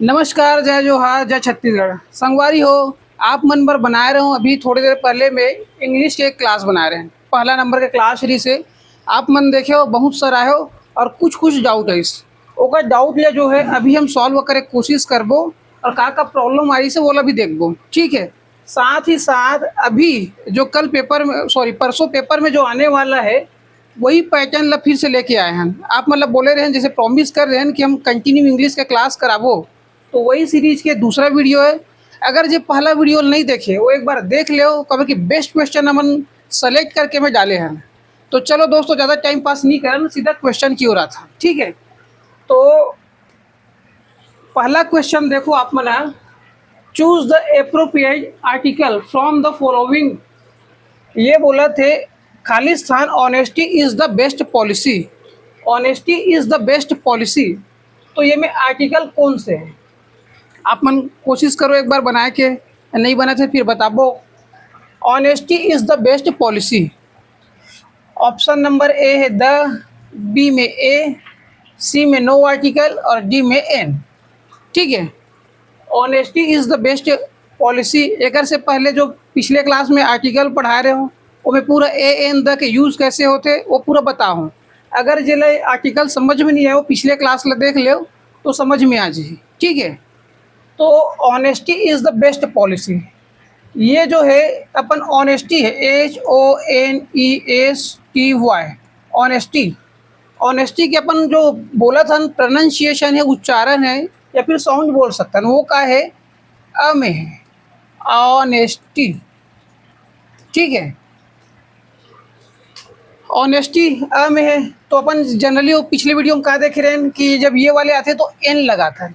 नमस्कार, जय जोहार, जय छत्तीसगढ़। संगवारी हो, आप मन बर बनाए रहे हो। अभी थोड़ी देर पहले में इंग्लिश के एक क्लास बना रहे हैं। पहला नंबर के क्लास श्री से आप मन देखे हो, बहुत सारा है हो और कुछ डाउट है इस ओकर डाउट ले जो है अभी हम सॉल्व करे के कोशिश करबो और का प्रॉब्लम आई से वो भी देखबो। ठीक है। साथ ही साथ अभी जो कल पेपर में परसों पेपर में जो आने वाला है वही पैटर्न ला फिर से लेके आए हैं। आप मतलब बोले रहे हैं, जैसे प्रॉमिस कर रहे हैं कि हम कंटिन्यू इंग्लिश का क्लास कराबो, तो वही सीरीज के दूसरा वीडियो है। अगर जो पहला वीडियो नहीं देखे वो एक बार देख ले, कभी कि बेस्ट क्वेश्चन हमन सेलेक्ट करके में डाले हैं। तो चलो दोस्तों, ज़्यादा टाइम पास नहीं करना, सीधा क्वेश्चन की ओर आता। ठीक है। तो पहला क्वेश्चन देखो आप मना, choose the appropriate article from the following. ये बोला थे Khalistan honesty is the best policy. Honesty is the best policy, तो ये में आर्टिकल कौन से है? आप मन कोशिश करो एक बार बनाए के, नहीं बना थे फिर बताबो। Honesty is the best policy. Option number A है द, बी में ए, सी में नो आर्टिकल और डी में एन। ठीक है। Honesty is the best policy. एक से पहले जो पिछले क्लास में आर्टिकल पढ़ा रहे हो वो मैं पूरा ए एन द के यूज़ कैसे होते वो पूरा बताऊँ। अगर जिले आर्टिकल समझ में नहीं आए वो पिछले क्लास ला देख ले तो समझ में आ जाए। ठीक है। तो honesty is the best policy, ये जो है अपन ऑनेस्टी है, HONESTY। ऑनेस्टी, ऑनेस्टी के अपन जो बोला था प्रोनाउंसिएशन है, उच्चारण है या फिर साउंड बोल सकता है, वो का है अ में है, ऑनेस्टी। ठीक है। ऑनेस्टी अ में है तो अपन जनरली वो पिछले वीडियो में कहा देख रहे हैं कि जब ये वाले आते तो एन लगा था।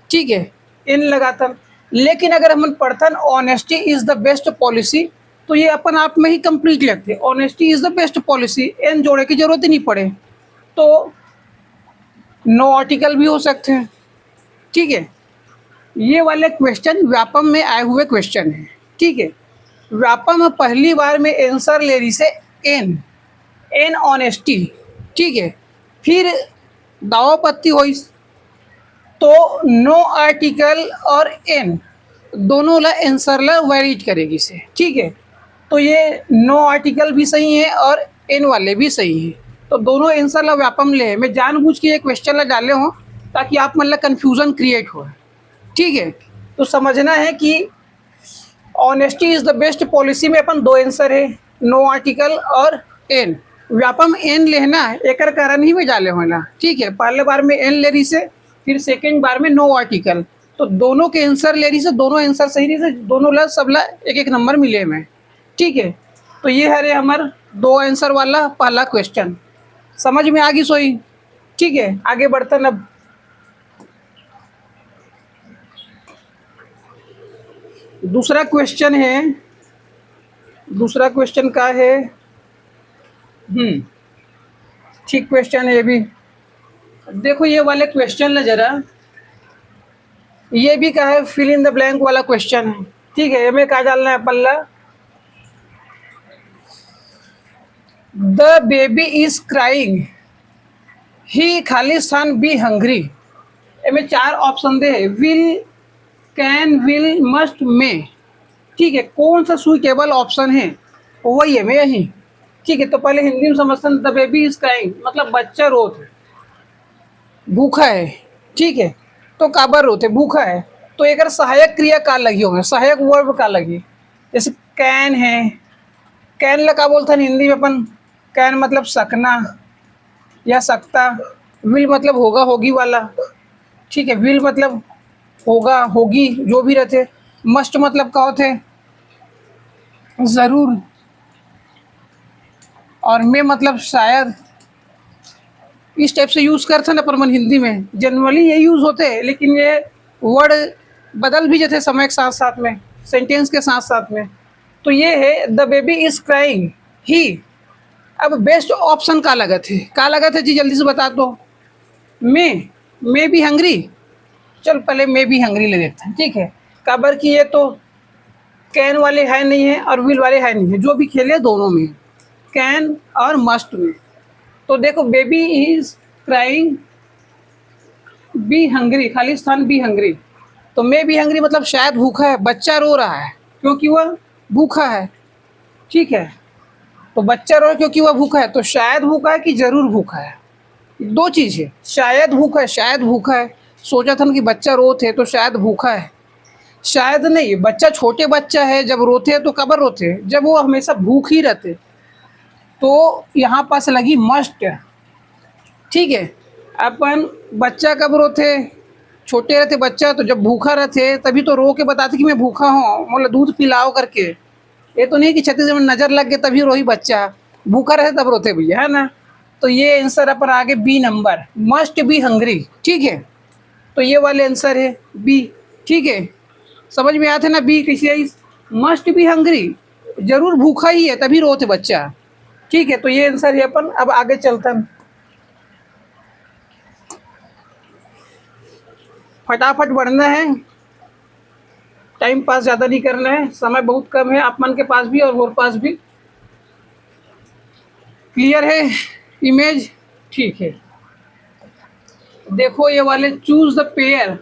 ठीक है, एन लगा था। लेकिन अगर हम पढ़ता honesty is the best policy तो ये अपन आप में ही कंप्लीट लगते। Honesty is the best policy, एन जोड़े की जरूरत ही नहीं पड़े, तो नो आर्टिकल भी हो सकते हैं। ठीक है। ये वाले क्वेश्चन व्यापम में आए हुए क्वेश्चन हैं। ठीक है। व्यापम में पहली बार में आंसर ले रही से एन, एन ऑनेस्टी। ठीक है। फिर दावापत्ति हुई तो नो आर्टिकल और एन दोनों ला आंसर ला वेरीट करेगी से। ठीक है। तो ये नो आर्टिकल भी सही है और एन वाले भी सही है, तो दोनों आंसर ला व्यापम ले। मैं जानबूझ के ये क्वेश्चन ला डाले हूँ ताकि आप मतलब कन्फ्यूज़न क्रिएट हो। ठीक है। तो समझना है कि honesty is the best policy में अपन दो आंसर है, नो आर्टिकल और एन। व्यापम एन लेना एक कारण ही में डाले होना। ठीक है। पहले बार में एन ले रही से, फिर सेकेंड बार में नो आर्टिकल, तो दोनों के आंसर ले रही से, दोनों आंसर सही रही से, दोनों ला सब ला एक एक नंबर मिले में। ठीक है। तो ये है रे हमार दो आंसर वाला पहला क्वेश्चन। समझ में आ गई सोई? ठीक है। आगे बढ़ते अब। दूसरा क्वेश्चन है, दूसरा क्वेश्चन का है, ठीक क्वेश्चन है ये भी। देखो ये वाले क्वेश्चन ना जरा, ये भी का है फिल इन द ब्लैंक वाला क्वेश्चन है। ठीक है। हमें क्या डालना है पल्ला, the baby is crying, he खालिस्तान बी हंग्री। हमें चार ऑप्शन दे, will, can, will, must, may. ठीक है। कौन सा सुइटेबल ऑप्शन है वही है मैं यही। ठीक है। तो पहले हिंदी में समझते हैं, द बेबी इज क्राइंग मतलब बच्चा रोत है, भूखा है। ठीक है। तो काबर रोते, भूखा है, तो एक सहायक क्रिया का लगी होंगे, सहायक वर्ब का लगी। जैसे कैन है, कैन ला का बोलता है हिंदी में अपन, कैन मतलब सकना या सकता। विल मतलब होगा होगी वाला। ठीक है। विल मतलब होगा होगी जो भी रहते। मस्ट मतलब का होते ज़रूर, और मे मतलब शायद। इस टाइप से यूज़ करते ना अपन हिंदी में, जनरली ये यूज़ होते हैं, लेकिन ये वर्ड बदल भी जाते समय के साथ साथ में, सेंटेंस के साथ साथ में। तो ये है द बेबी इज़ क्राइंग, ही। अब बेस्ट ऑप्शन का लगत है, का लगत है जी, जल्दी से बता दो। मे भी हंग्री। चल पहले मे भी हंग्री ले लेते हैं। ठीक है। काबर की ये तो कैन वाले है नहीं है और विल वाले है नहीं है, जो भी खेले दोनों में, कैन और मस्ट में। तो देखो baby is crying, be hungry, खाली स्थान बी हंग्री। तो मे बी हंग्री मतलब शायद भूखा है, बच्चा रो रहा है क्योंकि वह भूखा है। ठीक है, तो बच्चा रो रहा है क्योंकि वह भूखा है, तो शायद भूखा है कि जरूर भूखा है, दो चीज़ है। शायद भूखा है, शायद भूखा है, सोचा था ना कि बच्चा रोते है तो शायद भूखा है। शायद नहीं, बच्चा छोटे बच्चा है, जब रोते हैं तो कब रोते हैं, जब वो हमेशा भूख ही रहते। तो यहाँ पास लगी मस्ट। ठीक है, अपन बच्चा कब रोते, छोटे रहते बच्चा, तो जब भूखा रहते तभी तो रो के बताते कि मैं भूखा हूँ, मतलब दूध पिलाओ करके। ये तो नहीं कि छत्तीसगढ़ में नज़र लग गए तभी रोही बच्चा, भूखा रहते तब रोते भैया, है ना। तो ये आंसर अपन आगे B number, must be hungry. ठीक है, तो ये वाले आंसर है बी। ठीक है, समझ में आते ना, बी किसी मस्ट बी हंग्री, जरूर भूखा ही है तभी रोते बच्चा। ठीक है, तो ये आंसर है अपन। अब आगे चलते हैं, फटाफट बढ़ना है, टाइम पास ज़्यादा नहीं करना है, समय बहुत कम है आप मन के पास भी और मोर पास भी। क्लियर है इमेज? ठीक है, देखो ये वाले, choose the pair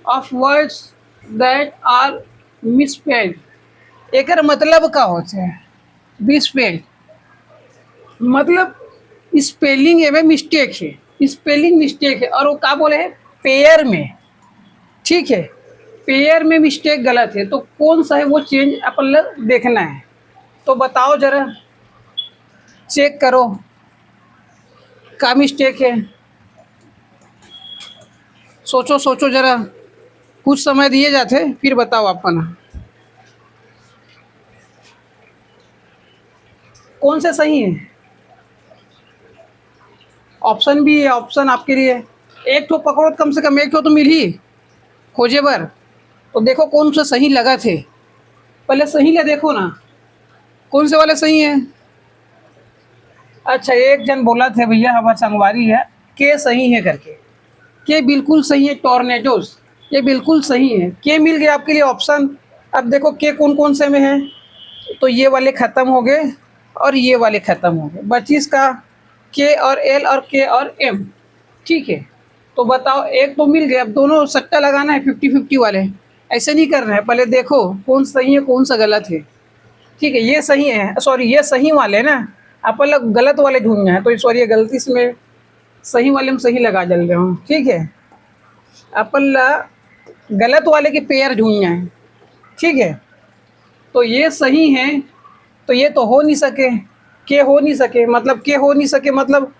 of words that are misspelled. एकर मतलब का होता है मिसस्पेल्ड, मतलब स्पेलिंग में मिस्टेक है, स्पेलिंग मिस्टेक है, और वो क्या बोले हैं, पेयर में। ठीक है, पेयर में मिस्टेक गलत है, तो कौन सा है वो चेंज अपन लोग देखना है। तो बताओ जरा, चेक करो क्या मिस्टेक है, सोचो सोचो जरा, कुछ समय दिए जाते फिर बताओ अपन कौन से सही है। ऑप्शन भी है, ऑप्शन आपके लिए, एक तो पकड़ो, कम से कम एक तो मिल ही खोजे बर। तो देखो कौन सा सही लगा थे, पहले सही ले देखो ना, कौन से वाले सही हैं। अच्छा, एक जन बोला थे भैया हमारा संगवारी है, के सही है करके, के बिल्कुल सही है, टॉर्नेडोज ये बिल्कुल सही है, के मिल गया आपके लिए ऑप्शन। अब देखो के कौन कौन से में है, तो ये वाले ख़त्म हो गए और ये वाले ख़त्म हो गए, बची इसका के और एल और के और एम। ठीक है, तो बताओ, एक तो मिल गया, अब दोनों सट्टा लगाना है 50-50 वाले, ऐसे नहीं करना है, पहले देखो कौन सही है कौन सा गलत है। ठीक है, ये सही है, सॉरी ये सही वाले ना, अपन लोग गलत वाले ढूंढना है, तो सॉरी ये गलती से मैं सही वाले में सही लगा जल रहा हूँ। ठीक है, अपन गलत वाले के पेयर ढूंढना है। ठीक है, तो ये सही है, तो ये तो हो नहीं सके, के हो नहीं सके, मतलब के हो नहीं सके, मतलब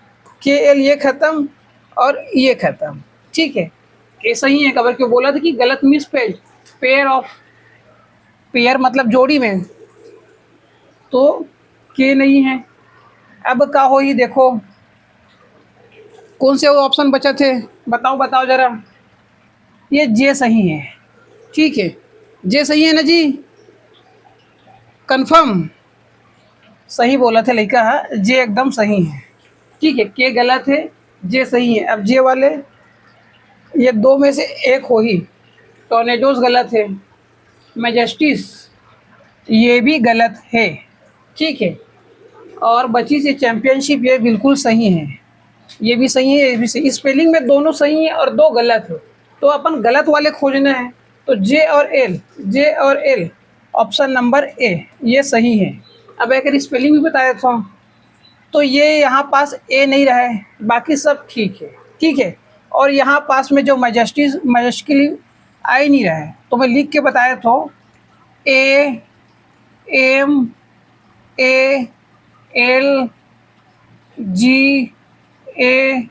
के एल ये ख़त्म और ये ख़त्म। ठीक है, ये सही है, खबर क्यों बोला था कि गलत miss page, pair of, pair मतलब जोड़ी में, तो के नहीं है। अब का हो ही देखो, कौन से वो ऑप्शन बचे थे, बताओ बताओ ज़रा। ये जे सही है। ठीक है, जे सही है ना जी, कंफर्म सही बोला था लड़का, जे एकदम सही है। ठीक है, के गलत है, जे सही है। अब जे वाले ये दो में से एक हो ही, टॉर्नेडोज गलत है, मैजेस्टिस ये भी गलत है। ठीक है, और बची से चैम्पियनशिप ये बिल्कुल सही है, ये भी सही है, ये भी सही, स्पेलिंग में दोनों सही है और दो गलत है, तो अपन गलत वाले खोजना है। तो जे और एल, जे और एल, ऑप्शन नंबर ए ये सही है। अब अगर स्पेलिंग भी बताया था तो ये यहाँ पास ए नहीं रहा है, बाकी सब ठीक है। ठीक है, और यहाँ पास में जो मैजेस्टिकली आ ही नहीं रहा है, तो मैं लिख के बताया था, A M A L G A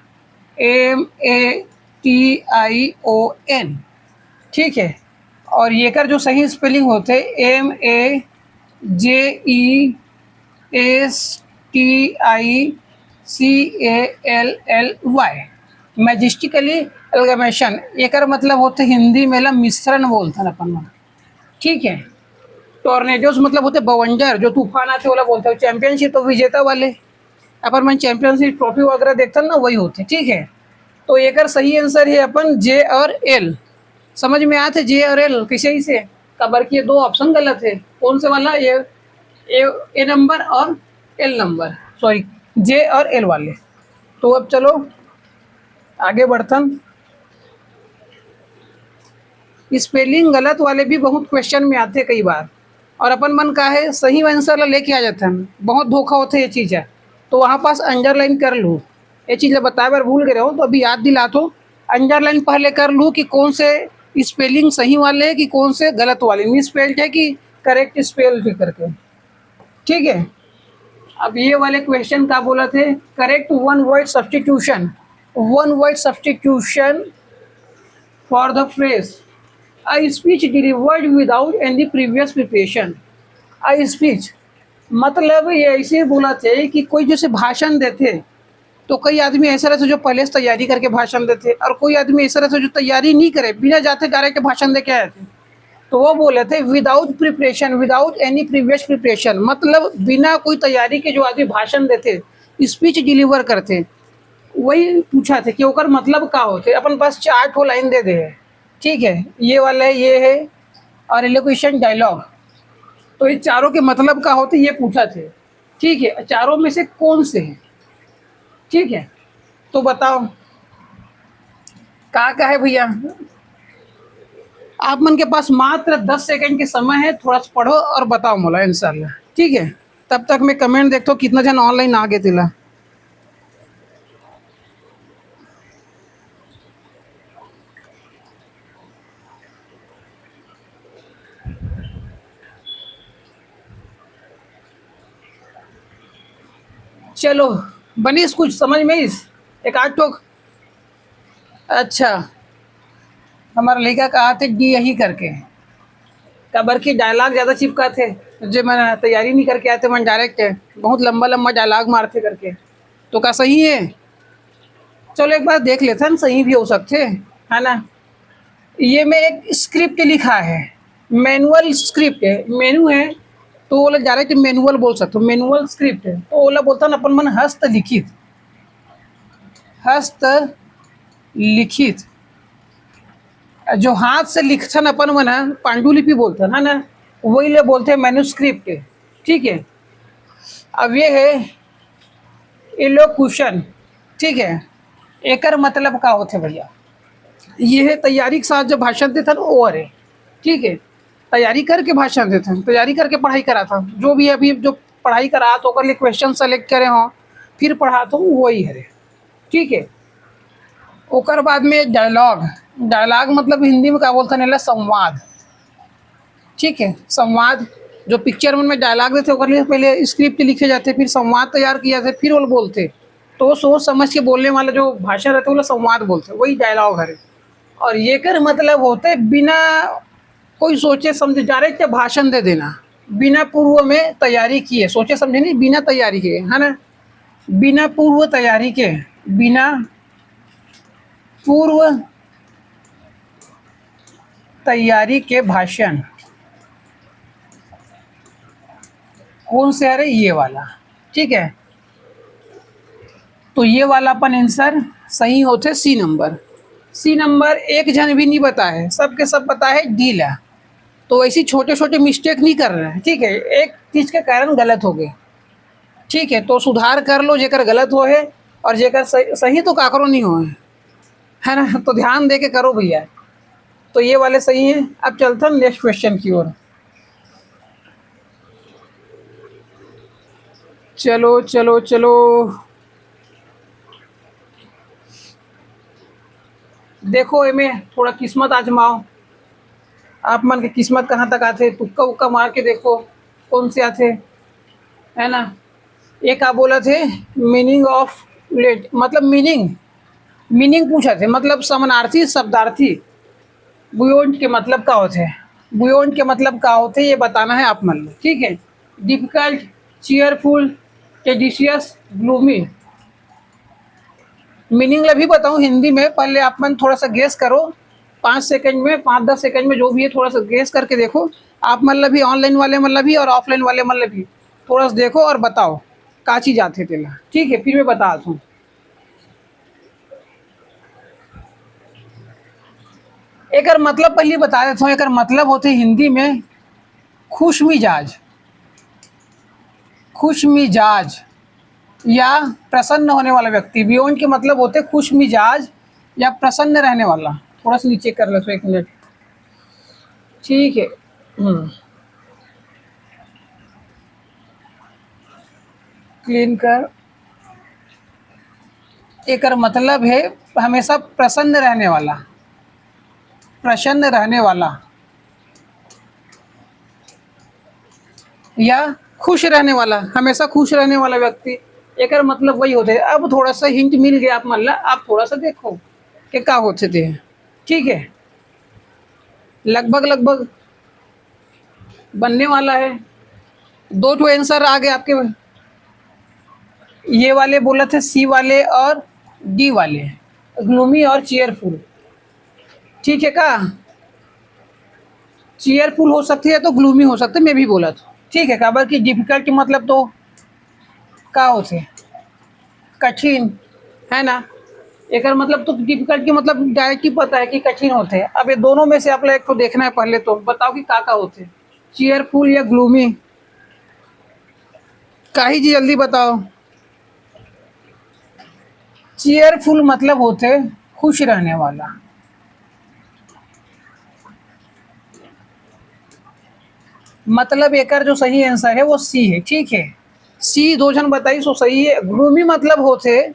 M A T I O N. ठीक है, और ये कर जो सही स्पेलिंग होते M A J E S T I C A L L Y, majestically amalgamation, एकर मतलब होते हिंदी में ला मिश्रण बोलते हैं अपन। ठीक है, टॉर्नेडोज मतलब होते बवंडर, जो तूफान आते वाला बोलते हैं। चैंपियनशिप तो विजेता वाले, अपन मन चैंपियनशिप ट्रॉफी वगैरह देखते हैं ना, वही होते। ठीक है, तो एकर सही आंसर है अपन जे और एल। समझ में आते जे और एल किसे ही से, कबर की ये दो ऑप्शन गलत है, कौन से वाला, ये ए नंबर और एल नंबर, सॉरी जे और एल वाले। तो अब चलो आगे बढ़तन, स्पेलिंग गलत वाले भी बहुत क्वेश्चन में आते कई बार, और अपन मन का है सही आंसर ला लेके आ जाता है, बहुत धोखा होता है ये चीज़ है। तो वहाँ पास अंडरलाइन कर लूँ, ये चीज़ बताए बार भूल गए हो तो अभी याद दिला तो अंडरलाइन पहले कर लूँ कि कौन से स्पेलिंग सही वाले है कि कौन से गलत वाले, मिस स्पेल्ड है कि करेक्ट स्पेल्ड करके। ठीक है, अब ये वाले क्वेश्चन का बोला थे, correct one word substitution, one word substitution for the phrase a speech delivered without any previous preparation. A speech मतलब ये ऐसे बोला थे कि कोई जैसे भाषण देते, तो कई आदमी ऐसे रहते जो पहले से तैयारी करके भाषण देते, और कोई आदमी ऐसा रहते जो तैयारी नहीं करे, बिना जाते डायरेक्ट भाषण दे के आए थे। तो वो बोले थे without preparation, without any previous preparation, मतलब बिना कोई तैयारी के जो आदमी भाषण देते, स्पीच डिलीवर करते, वही पूछा थे कि ओकर मतलब का होते। अपन बस 4 ठो लाइन दे दे, ठीक है, ये वाला है, ये है, और एलोक्यूशन डायलॉग, तो ये चारों के मतलब का होते ये पूछा थे। ठीक है, चारों में से कौन से हैं, ठीक है, तो बताओ का है भैया। आप मन के पास मात्र 10 सेकंड के समय है, थोड़ा सा पढ़ो और बताओ मोला इंशाल्लाह। ठीक है, तब तक मैं कमेंट देखता हूँ कितना जन ऑनलाइन आ गए तिला। चलो बनीस कुछ समझ में इस एक आध ठोक। अच्छा, हमारा लड़का कहा थे डी यही करके, कबर की डायलॉग ज़्यादा चिपका थे, जो मैं तैयारी नहीं करके आए थे, मैं डायरेक्ट है बहुत लंबा लंबा डायलॉग मारते करके, तो क्या सही है? चलो एक बार देख लेते हैं, सही भी हो सकते है ना। ये में एक स्क्रिप्ट लिखा है, मैनुअल स्क्रिप्ट है, मेनू है, तो वो लोग डायरेक्ट मैनुअल बोल सकते हो, मैनुअल स्क्रिप्ट है, तो वो लोग बोलता है अपन मन हस्तलिखित, हस्तलिखित जो हाथ से लिखथन अपन मन पांडुलिपि बोलते है ना, वही ले बोलते हैं मैन्युस्क्रिप्ट। ठीक है, अब ये है एलोक्यूशन। ठीक है, एकर मतलब का होते भैया, ये है तैयारी के साथ जो भाषण देते ओवर है। ठीक है, तैयारी करके भाषण देते, तैयारी करके पढ़ाई करा था, जो भी अभी जो पढ़ाई करा तो ओकर लिए क्वेश्चन सेलेक्ट करे हों फिर पढ़ा तो वही है। ठीक है, ओकर बाद में डायलॉग, डायलॉग मतलब हिंदी में क्या बोलते हैं, संवाद। ठीक है, संवाद जो पिक्चर में डायलॉग देते ओकर लिए पहले स्क्रिप्ट लिखे जाते, फिर संवाद तैयार किए जाते, फिर वो बोलते, तो वो सोच समझ के बोलने वाला जो भाषा रहते वो संवाद बोलते, वही डायलॉग है। और ये कर मतलब होते बिना कोई सोचे समझे डायरेक्ट भाषण दे देना, बिना पूर्व में तैयारी किए, सोचे समझे नहीं, बिना तैयारी के, है ना, बिना पूर्व तैयारी के, बिना पूर्व तैयारी के भाषण, कौन से आ रहे, ये वाला। ठीक है, तो ये वाला अपन आंसर सही होते सी नंबर। सी नंबर एक जन भी नहीं बता है, सबके सब पता है डी ला, तो ऐसी छोटे छोटे मिस्टेक नहीं कर रहे हैं। ठीक है, एक चीज़ के कारण गलत हो गए, ठीक है, तो सुधार कर लो जेकर गलत हो है, और जेकर सही, सही तो काकरो नहीं हो है ना, तो ध्यान दे के करो भैया। तो ये वाले सही हैं। अब चलते हैं नेक्स्ट क्वेश्चन की ओर। चलो चलो चलो, देखो इमें थोड़ा किस्मत आजमाओ, आप मन के किस्मत कहाँ तक आते, तुक्का उक्का मार के देखो कौन से आते, है ना। एक आप बोला थे मीनिंग ऑफ लेट, मतलब मीनिंग, मीनिंग पूछा थे, मतलब समानार्थी शब्दार्थी बुयोंड के मतलब का होते हैं, बुयोंड के मतलब का होते ये बताना है आप मन। ठीक है, डिफिकल्ट, चीयरफुल, टेडिशियस, ग्लूमी। मीनिंग भी बताऊं हिंदी में, पहले आप मन थोड़ा सा गेस करो, 5 सेकंड में, 5-10 सेकंड में जो भी है थोड़ा सा गेस करके देखो। आप मतलब भी ऑनलाइन वाले मतलब भी और ऑफलाइन वाले मतलब भी थोड़ा सा देखो और बताओ का चीज़ आते तेला। ठीक है, फिर मैं बताता हूँ। एक मतलब पहले बता देता हूँ, एक मतलब होते हिंदी में खुश मिजाज, खुश मिजाज या प्रसन्न होने वाला व्यक्ति। बियॉन्ड के मतलब होते खुश मिजाज या प्रसन्न रहने वाला। थोड़ा सा नीचे कर लो तो 1 मिनट। ठीक है। क्लीन कर, एकर मतलब है हमेशा प्रसन्न रहने वाला, प्रसन्न रहने वाला या खुश रहने वाला, हमेशा खुश रहने वाला व्यक्ति। एकर मतलब वही होते हैं। अब थोड़ा सा हिंट मिल गया, आप मतलब आप थोड़ा सा देखो कि क्या होते थे। ठीक है, लगभग लगभग बनने वाला है। दो तो आंसर आ गए आपके, ये वाले बोले थे, सी वाले और डी वाले, ग्लूमी और चीयरफुल। ठीक है का, चीयरफुल हो सकती है तो ग्लूमी हो सकते, मैं भी बोला था। ठीक है, खबर की डिफिकल्टी मतलब तो का होते, कठिन, है ना। एक मतलब तो डिफिकल्ट की मतलब डायरेक्ट ही पता है कि कठिन होते हैं। अब ये दोनों में से आप लोग एक को देखना है, पहले तो बताओ कि का होते, चीयरफुल या ग्लूमी, का ही जी जल्दी बताओ। चीयरफुल मतलब होते खुश रहने वाला, मतलब एक जो सही आंसर है वो सी है। ठीक है, सी दो जन बताई सो सही है। ग्लूमी मतलब होते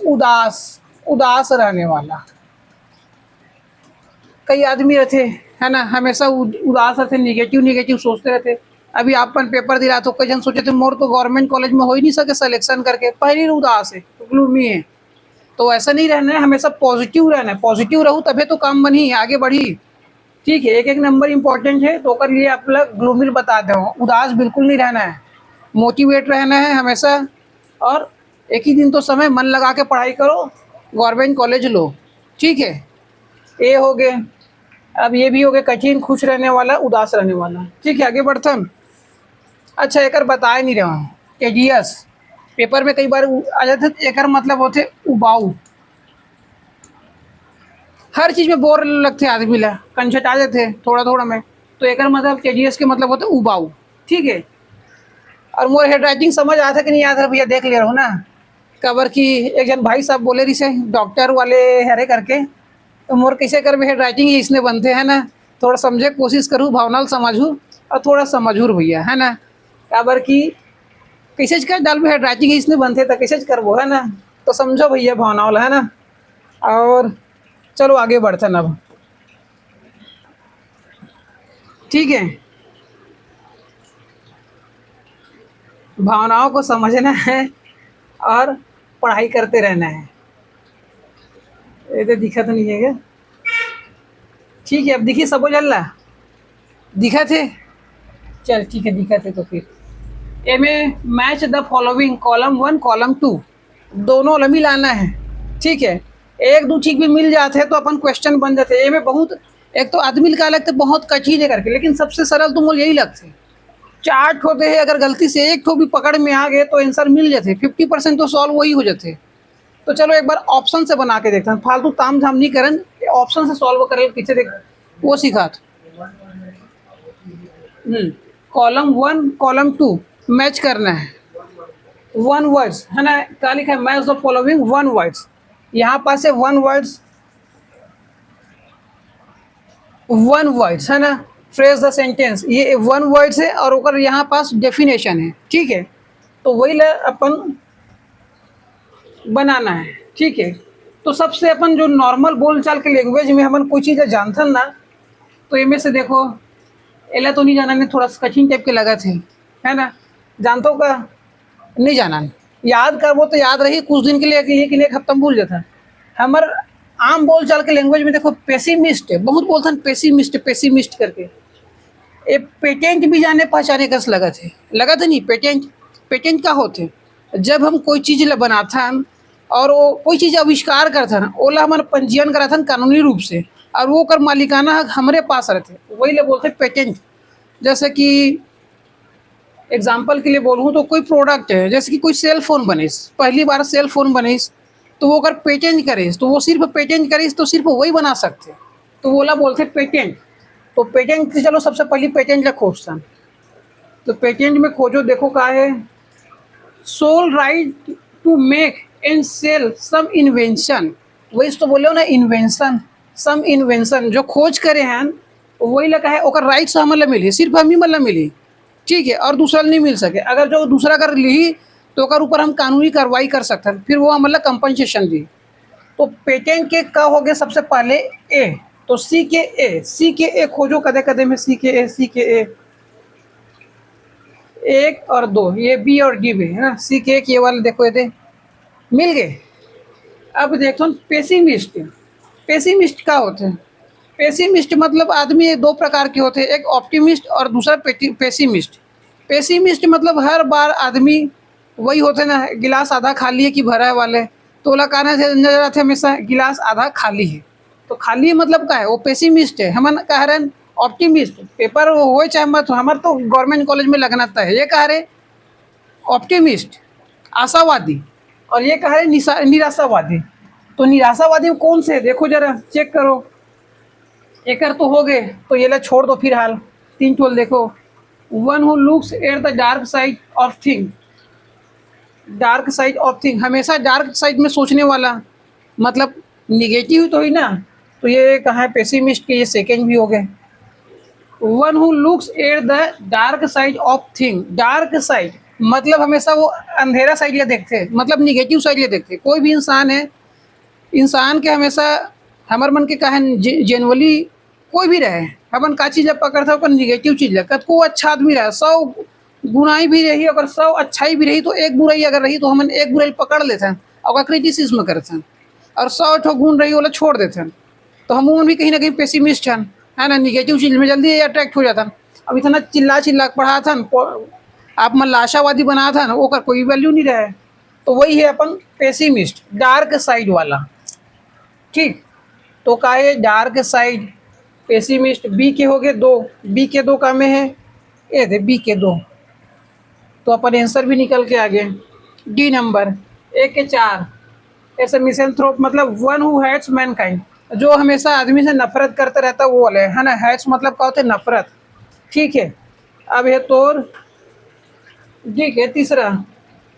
उदास, उदास रहने वाला। कई आदमी रहते है ना, हमेशा उदास रहते, निगेटिव निगेटिव सोचते रहते। अभी आप अपन पेपर दिला तो कई जन सोचे थे मोर तो गवर्नमेंट कॉलेज में हो ही नहीं सके सिलेक्शन करके, पहली उदास है, ग्लूमी है। तो ऐसा नहीं रहना है, हमेशा पॉजिटिव रहना है। पॉजिटिव रहूँ तभी तो काम बनी, आगे बढ़ी। ठीक है, एक एक नंबर इंपॉर्टेंट है, तो कर लिए आप लोग ग्लूमी बता दो। उदास बिल्कुल नहीं रहना है, मोटिवेट रहना है हमेशा। और एक ही दिन तो समय मन लगा के पढ़ाई करो, गवर्नमेंट कॉलेज लो। ठीक है, ये हो गए। अब ये भी हो गया कठिन, खुश रहने वाला, उदास रहने वाला। ठीक है, आगे बढ़ते हैं। अच्छा, एक बता नहीं रहा हूँ, टेडियस, पेपर में कई बार आ जाते। एक मतलब होते उबाऊ, हर चीज़ में बोर लगते आदमी ला, कंछट आ जाते थोड़ा थोड़ा में। तो एक मतलब टेडियस के मतलब होते उबाऊ। ठीक है, और मोर हेड राइटिंग समझ आता कि नहीं आता भैया, देख ले रहा हूँ ना। कबर की एक जन भाई साहब बोले रही से डॉक्टर वाले हरे करके, तो मोर कैसे कर हेड राइटिंग ही इसने बनते हैं ना। थोड़ा समझे कोशिश करूँ, भावनाल समझूँ और थोड़ा समझूर भैया, है ना। काबर की कैसे कर डाल में हेड राइटिंग ही इसने बनते तो कैसे कर वो, है ना। तो समझो भैया भावनाल, है ना। और चलो आगे बढ़ते हैं अब। ठीक है, भावनाओं को समझना है और पढ़ाई करते रहना है। ये तो दिखा तो नहीं है क्या? ठीक है, अब देखिए सब जल रहा दिखा थे। चल ठीक है, दिखा थे तो फिर ए में match the following column 1 column 2, दोनों अलग लाना है। ठीक है, एक दो ठीक भी मिल जाते हैं तो अपन क्वेश्चन बन जाते हैं। ए में बहुत, एक तो आदमी का लगता है बहुत कठिन है करके, लेकिन सबसे सरल तो मुझे यही लगते हैं। चार्ट होते हैं, अगर गलती से एक तो भी पकड़ में आ गए तो आंसर मिल जाते, 50% तो सॉल्व वही हो जाते। तो चलो एक बार ऑप्शन से बना के देखते हैं, फालतू ताम झाम नहीं करें, ऑप्शन से सॉल्व करें पीछे देख, वो सीखा। कॉलम 1 कॉलम 2 मैच करना है, वन वर्ड्स है ना। क्या लिखा है, match the following one words. यहाँ पास है वन वर्ड्स, वन वर्ड्स है ना। फ्रेज द सेंटेंस, ये वन वर्ड्स है और ऊपर यहाँ पास डेफिनेशन है। ठीक है, तो वही अपन बनाना है। ठीक है, तो सबसे अपन जो नॉर्मल बोलचाल के लैंग्वेज में अपन कोई चीज़ जानते ना, तो इनमें से देखो, एला तो नहीं जाना, थोड़ा सा कठिन टाइप के लगा थे, है ना। जानते का नहीं जाना, याद कर वो तो याद रही कुछ दिन के लिए, कि एक हफ्ता भूल जाता। हमार आम बोल चाल के लैंग्वेज में देखो, पेसिमिस्ट है, बहुत बोलते हैं पेसिमिस्ट पेसिमिस्ट करके। ये पेटेंट भी जाने पहचाने कस लगा था नहीं। पेटेंट, पेटेंट क्या होते, जब हम कोई चीज़ बनाता हैं और वो कोई चीज़ आविष्कार करता है, ओला हमारा पंजीयन करा था कानूनी रूप से, और वो कर मालिकाना हक हमारे पास रहते, वही ले बोलते पेटेंट। जैसे कि एग्जाम्पल के लिए बोलूँ तो कोई प्रोडक्ट है, जैसे कि कोई सेल फोन बनीस, पहली बार सेल फोन बनीस, तो वो अगर पेटेंट करीस तो वो सिर्फ पेटेंट करीस तो सिर्फ वही बना सकते, तो बोला बोलते पेटेंट। तो पेटेंट, चलो सबसे पहले पेटेंट का खोजता, तो पेटेंट में खोजो, देखो क्या है, sole right to make and sell some invention, वही तो बोले हो ना, इन्वेंशन। सम इन्वेंशन जो खोज करे हैं वही लगा है ओकर राइट्स हमला मिली, सिर्फ हम ही मतलब मिली, ठीक है, और दूसरा नहीं मिल सके। अगर जो दूसरा कर ली तो ओकर ऊपर हम कानूनी कार्रवाई कर सकते हैं, फिर वो हमला कंपनसेशन दी। तो पेटेंट के का हो गया सबसे पहले ए, तो सी के ए खोजो कदे कदे में सी के ए एक और दो, ये बी और डी भी है ना, सी के एक ये वाले देखो, ये दे मिल गए। अब देखो पेसिमिस्ट, पेसिमिस्ट क्या होते हैं? पेसिमिस्ट मतलब आदमी ये दो प्रकार के होते हैं, एक ऑप्टिमिस्ट और दूसरा पेसिमिस्ट। पेसिमिस्ट मतलब हर बार आदमी वही होते ना, गिलास आधा खाली है कि भरा है वाले, तो ओला कहना से नजर आते हमेशा गिलास आधा खाली है। तो खाली मतलब क्या है, वो पेसिमिस्ट है। हम कह रहे हैं ऑप्टिमिस्ट, पेपर हो चाहे मत हो, हमारे तो गवर्नमेंट कॉलेज में लगना था, ये कह रहे ऑप्टिमिस्ट आशावादी, और ये कह रहे निराशावादी। तो निराशावादी में कौन से, देखो जरा चेक करो, एक तो हो गए, तो ये ला छोड़ दो फिलहाल, तीन टोल देखो। One who looks at the dark side of thing, dark side of thing हमेशा डार्क साइड में सोचने वाला, मतलब निगेटिव तो ही ना, तो ये कहाँ है पेसिमिस्ट के, ये सेकेंड भी हो गए। One who looks at the dark side of thing, dark side मतलब हमेशा वो अंधेरा साइड ले देखते हैं, मतलब निगेटिव साइड ले देखते हैं। कोई भी इंसान है, इंसान के हमेशा हमार मन के कहन जनरली कोई भी रहे, अपन का चीज़ पकड़ता है निगेटिव चीज़ है, को अच्छा आदमी रहे, 100 बुराई भी रही, अगर 100 अच्छाई भी रही, तो एक बुराई अगर रही तो हम एक बुराई पकड़ लेते हैं और क्रिटिसिज्म करते हैं, और 100 ठो गुण रही वाला छोड़ देते हैं। तो हम भी कहीं ना कहीं पेसिमिस्ट हैं, है ना, निगेटिव चीज़ में जल्दी अट्रैक्ट हो जाता है। अब इतना चिल्ला चिल्ला पढ़ा था, आप मतलब आशावादी बना था ना, वो का कोई वैल्यू नहीं रहे। तो वही है अपन पेसिमिस्ट, डार्क साइड वाला, ठीक। तो का है डार्क साइड पेसिमिस्ट। बी के हो गए दो, बी के दो का में है ये दे बी के दो, तो अपन आंसर भी निकल के आ गए। डी नंबर एक के चार, ऐसे मिसेंथ्रोप मतलब वन हु हेट्स मैनकाइंड, जो हमेशा आदमी से नफरत करते रहता वो वाले है ना, हेट्स मतलब क्या होते हैं, नफरत, ठीक है। अब है तोर डी के तीसरा,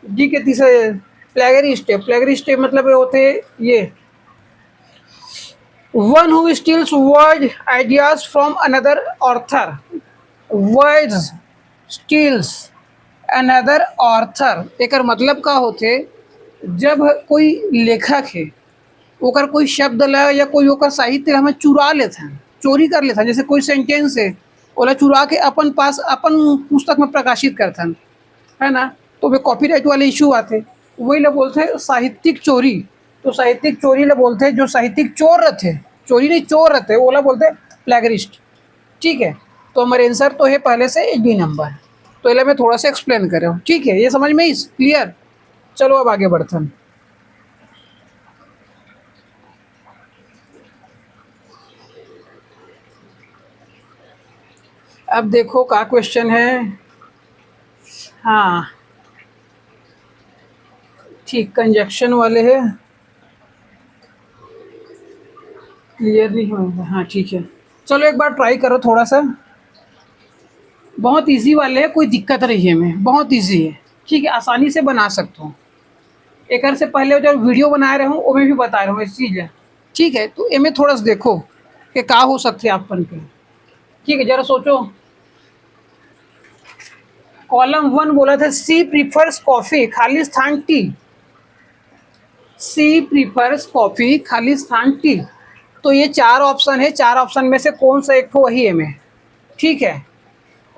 डी के तीसरे प्लेगरिस्ट, प्लेगरिस्ट मतलब होते ये one who steals word ideas from another author, words steals another author, एक मतलब का होते जब कोई लेखक है ओकर कोई शब्द ला या कोई ओकर साहित्य हमें चुरा लेते हैं, चोरी कर लेते हैं, जैसे कोई सेंटेंस है ओला चुरा के अपन पास अपन पुस्तक में प्रकाशित करते हैं, है ना, तो वे कॉपीराइट वाले इशू आते, वही लोग बोलते हैं साहित्यिक चोरी। तो साहित्यिक चोरी लोग बोलते हैं जो साहित्यिक चोर रहते, चोरी नहीं चोर रहते, वो लोग बोलते हैं प्लेगरिस्ट, ठीक है। तो हमारे आंसर तो है पहले से डी नंबर। तो ये मैं थोड़ा सा एक्सप्लेन कर रहा हूँ, ठीक है, ये समझ में क्लियर। चलो अब आगे बढ़ते हैं। अब देखो क्या क्वेश्चन है, हाँ ठीक, कंजक्शन वाले है, क्लियर नहीं होगा, हाँ ठीक है। चलो एक बार ट्राई करो थोड़ा सा, बहुत इजी वाले है, कोई दिक्कत नहीं है, मैं बहुत इजी है, ठीक है, आसानी से बना सकता हूँ। एक से पहले जो वीडियो बना रहा हूँ वो मैं भी बता रहा हूँ इस चीज़ है, ठीक है। तो इनमें थोड़ा सा देखो कि क्या हो सकते हैं आपन के, ठीक है, जरा सोचो। कॉलम 1 बोला था सी प्रीफर्स कॉफ़ी खाली स्थान टी, सी प्रीफर्स कॉफ़ी खाली स्थान टी। तो ये 4 ऑप्शन है, 4 ऑप्शन में से कौन सा एक तो वही है मैं, ठीक है।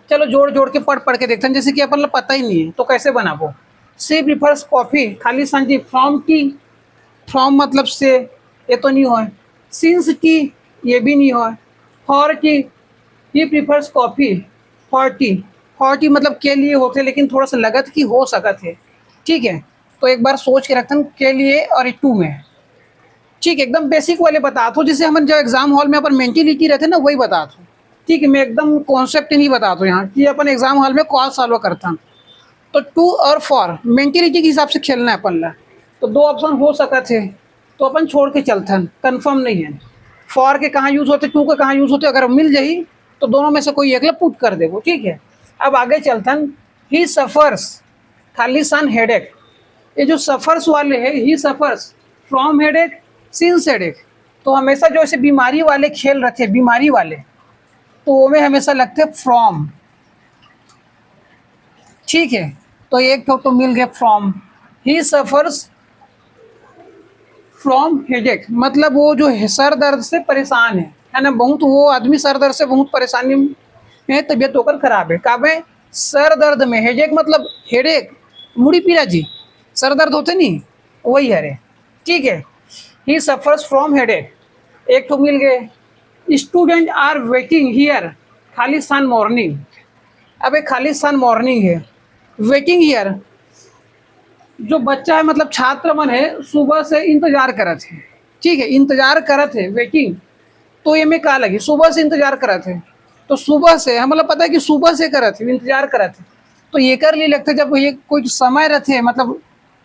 चलो जोड़ जोड़ के पढ़ के देखते हैं, जैसे कि अपन को पता ही नहीं है तो कैसे बनाबो। सी प्रीफर्स कॉफ़ी खाली स्थान टी फ्रॉम टी, फ्रॉम मतलब से, ये तो नहीं हो, सिंस टी ये भी नहीं हो, for T, he prefers coffee for T, for T मतलब के लिए होते लेकिन थोड़ा सा लगत की हो सकत है, ठीक है। तो एक बार सोच के रखते हैं के लिए और टू में, ठीक, एकदम बेसिक वाले बता दो, जिसे हम जो एग्जाम हॉल में अपन मेंटिलिटी रहते हैं ना वही बता दो, ठीक है। मैं एकदम कॉन्सेप्ट नहीं बता दूँ यहाँ कि अपन एग्जाम हॉल में कॉल सॉल्व करता हूँ। तो टू और फॉर मेंटिलिटी के हिसाब से खेलना है अपन ला, तो 2 ऑप्शन हो सकते थे, तो अपन छोड़ के चलते हैं, कन्फर्म नहीं है। फॉर के कहाँ यूज़ होते, टू के कहाँ यूज़ होते, अगर मिल जाही तो दोनों में से कोई एक पुट कर देगो, ठीक है। अब आगे चलते हैं, ही सफ़र्स खाली सन हेडेक, ये जो सफ़र्स वाले हैं, he suffers from headache since headache, तो हमेशा जो ऐसे बीमारी वाले खेल रखे, बीमारी वाले, तो वो में हमेशा लगते फ्रॉम। ठीक है, तो एक तो मिल गया from. He suffers from headache, मतलब वो जो है सर दर्द से परेशान है ना, बहुत, वो आदमी सर दर्द से बहुत परेशानी में, तबीयत होकर खराब है। कब है? सर दर्द में। हेडेक मतलब हेडेक, मुड़ी पीड़ा जी, सर दर्द होते नहीं, वही है रे। ठीक है, ही सफर्स फ्रॉम हेडेक, एक तो मिल गए। स्टूडेंट आर वेटिंग हियर खालिस्तान मॉर्निंग। अब एक खालिस्तान मॉर्निंग है, वेटिंग हियर, जो बच्चा है मतलब छात्र मन है, सुबह से इंतजार करत है। ठीक है, इंतजार करत है, वेटिंग, तो ये में का लगी, सुबह से इंतजार करत है, तो सुबह से हम मतलब पता है कि सुबह से करत है, इंतजार करत है, तो ये कर लिए लगते जब ये कोई समय रहते मतलब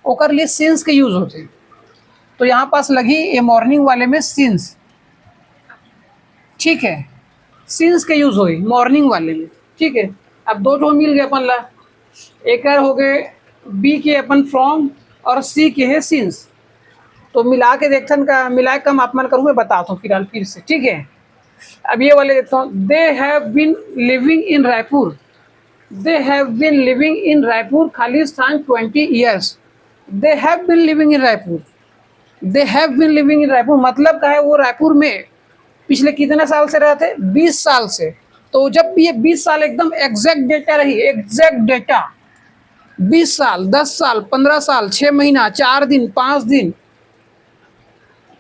ओकर लिए सिंस के यूज होते, तो यहाँ पास लगी ये मॉर्निंग वाले में सिंस। ठीक है, सिंस के यूज हुई मॉर्निंग वाले में। ठीक है, अब दो ठो मिल गए अपन ला, एक हो गए बी के अपन फ्रॉम और सी के है सिंस, तो मिला के देखते का, मिला के हम अपमान करूँ, मैं बताता हूँ फिलहाल फिर से। ठीक है, अब ये वाले देखता हूँ। They have been living in Raipur, they have been living in Raipur खालिस्तान 20 years. They have been living in Raipur, they have been living in Raipur मतलब का है वो रायपुर में पिछले कितने साल से रहते? 20 साल से। तो जब ये 20 साल एकदम एग्जैक्ट डेटा रही, एग्जैक्ट डेटा 20 साल, 10 साल, 15 साल, 6 महीना, 4 दिन, 5 दिन,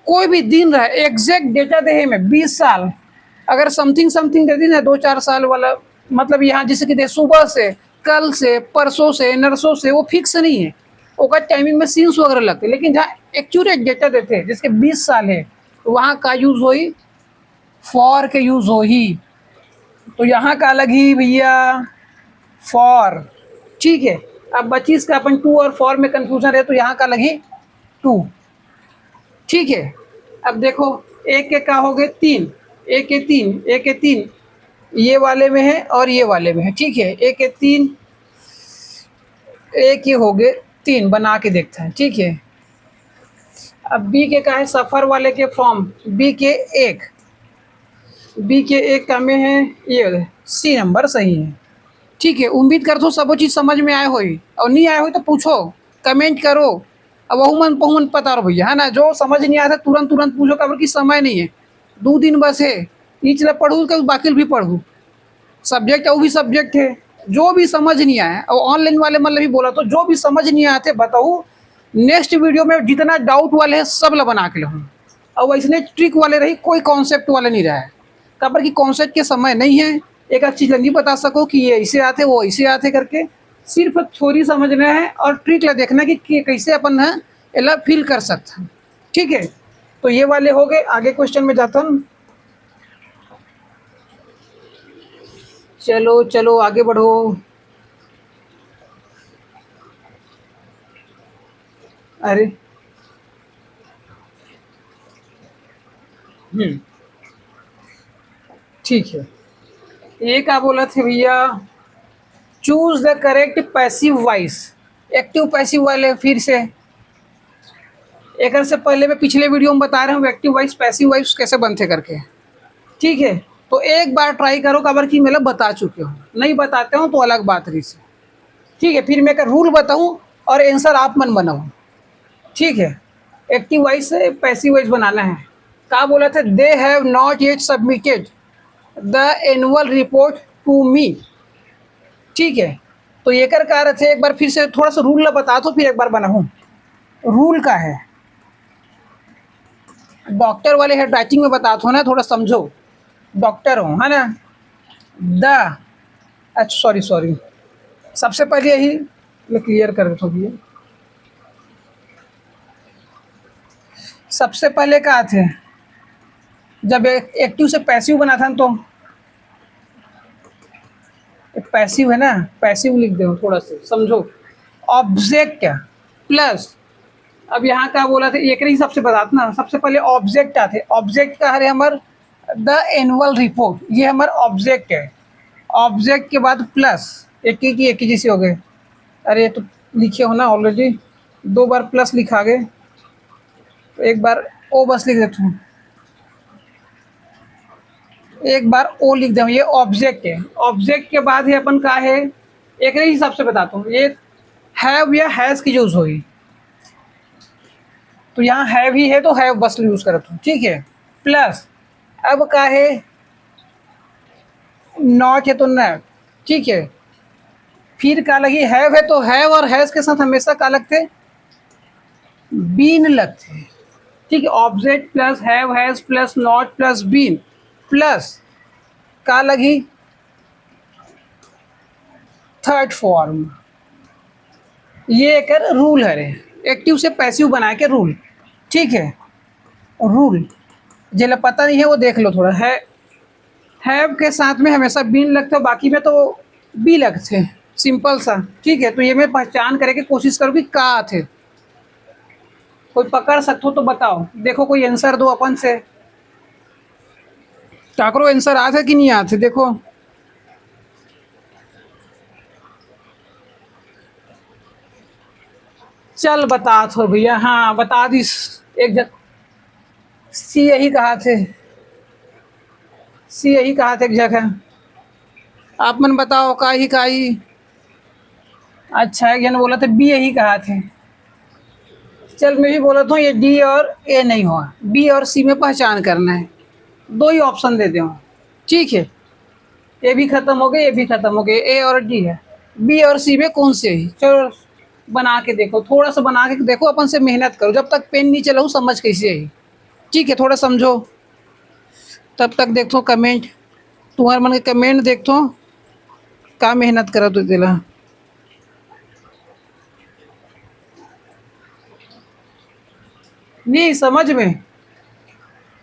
कोई भी दिन रहे, एग्जैक्ट डेटा दे में 20 साल। अगर समथिंग समथिंग दे दी ना 2-4 साल वाला, मतलब यहाँ जैसे कि दे सुबह से, कल से, परसों से, नरसों से, वो फिक्स नहीं है, ओका टाइमिंग में सीन्स वगैरह लगते, लेकिन जहाँ एक्यूरेट डेटा देते हैं जिसके 20 साल है, तो वहाँ का यूज हो ही फॉर के यूज हो ही, तो यहाँ का अलग ही भैया फॉर। ठीक है, अब बची इसका अपन टू और फॉर में कंफ्यूजन है, तो यहाँ का अलग ही टू। ठीक है, अब देखो एक के का हो गए 3, एक के 3, एक के 3, ये वाले में है और ये वाले में है। ठीक है, एक के 3, एक ये हो गए 3, बना के देखते हैं। ठीक है, अब बी के का है सफ़र वाले के फॉर्म, बी के 1, बी के 1 का में है ये सी नंबर सही है। ठीक है, उम्मीद करता हूँ सब वो चीज़ समझ में आए होई, और नहीं आए हो तो पूछो, कमेंट करो। अब वहू मन पहू मन पता रहो भैया, है ना, जो समझ नहीं आता तुरंत तुरंत पूछो, कबर की समय नहीं है, 2 दिन बस है, ये चला पढ़ू तो बाकी भी पढ़ू, सब्जेक्ट वो भी सब्जेक्ट है। जो भी समझ नहीं आया, और ऑनलाइन वाले मतलब भी बोला, तो जो भी समझ नहीं आते बताओ, नेक्स्ट वीडियो में जितना डाउट वाले हैं सब ला बना के लाऊँ, और वैसने ट्रिक वाले रही, कोई कॉन्सेप्ट वाले नहीं रहा है, कबर की कॉन्सेप्ट के समय नहीं है, एक आध चीज़ नहीं बता सको कि ये ऐसे आते वो ऐसे आते करके, सिर्फ थ्योरी समझना है और ट्रिक ला देखना कि कैसे अपन है एला फील कर सकते हैं। ठीक है, तो ये वाले हो गए, आगे क्वेश्चन में जाता हूँ। चलो चलो आगे बढ़ो। अरे ठीक है, ये क्या बोला थे भैया, choose the correct passive voice. Active passive वाले फिर से, एक से पहले मैं पिछले वीडियो में बता रहा हूँ एक्टिव वॉइस पैसिव वॉइस कैसे बनते करके। ठीक है, तो एक बार ट्राई करो, कबर की मतलब बता चुके हो, नहीं बताते हो तो अलग बात रही से। ठीक है, फिर मैं एक रूल बताऊँ और आंसर आप मन बनाओ। ठीक है, एक्टिव वॉइस से पैसिव वॉइस बनाना है। क्या बोला था? They have not yet submitted the annual report to me. ठीक है, तो ये कर रहे थे, एक बार फिर से थोड़ा सा रूल बता दो, फिर एक बार बनाऊँ। रूल का है, डॉक्टर वाले हेड राइटिंग में बता दो ना, थोड़ा समझो, डॉक्टर हूँ, है ना। द, अच्छा सॉरी सॉरी, सबसे पहले यही मैं क्लियर कर देता हूँ। सबसे पहले कहा थे जब एक्टिव से पैसिव बना था, तो पैसिव है ना, पैसिव लिख दो, थोड़ा सा समझो। ऑब्जेक्ट प्लस, अब यहाँ का बोला था एक ही सबसे बताते ना, सबसे पहले ऑब्जेक्ट आते, ऑब्जेक्ट का है हमार द एनुअल रिपोर्ट, ये हमार ऑब्जेक्ट है। ऑब्जेक्ट के बाद प्लस, एक ही जैसे हो गए, अरे तो लिखे हो ना ऑलरेडी, 2 बार प्लस लिखा गए, तो एक बार ओ बस लिख देता हूँ। एक बार ओ लिख दें, ये ऑब्जेक्ट है। ऑब्जेक्ट के बाद है अपन का है, एक ही हिसाब से बताता हूँ, ये हैव या हैज़ की यूज़ होगी। तो यहाँ हैव ही है तो हैव बस यूज़ करता हूँ, ठीक है। प्लस अब का है, नॉट है तो नॉट, ठीक है। फिर का लगी हैव है तो हैव और हैज़ के साथ हमेशा का लगते, बीन लगते हैं, ठीक है। Object plus have has plus not plus been plus का लगी थर्ड फॉर्म। ये एक रूल है, एक्टिव से पैसिव बना के रूल, ठीक है। रूल जिला पता नहीं है वो देख लो थोड़ा है। हैव के साथ में हमेशा बीन लगते हो, बाकी में तो बी लगते हैं, सिंपल सा, ठीक है। तो ये मैं पहचान करे की कोशिश करूँ कि का थे, कोई पकड़ सकते हो तो बताओ, देखो कोई आंसर दो अपन से। काकरो आंसर आते कि नहीं आते देखो। चल बता थो भैया, हाँ बता दी। एक जग सी यही कहा थे, सी यही कहा थे एक जगह। आप मन बताओ का ही। अच्छा एक जन बोला था बी यही कहा थे। चल मैं भी बोला था ये डी और ए नहीं हुआ, बी और सी में पहचान करना है। दो ही ऑप्शन देते हो, ठीक है। ए भी खत्म हो गए, ए भी खत्म हो गए, ए और डी है। बी और सी में कौन से ही, चलो बना के देखो, थोड़ा सा बना के देखो, अपन से मेहनत करो, जब तक पेन नहीं चलाऊँ समझ कैसे आई, ठीक है। थोड़ा समझो, तब तक देखो कमेंट, तुम्हारे मन के कमेंट देखो का मेहनत करो तो दिला। नहीं समझ में,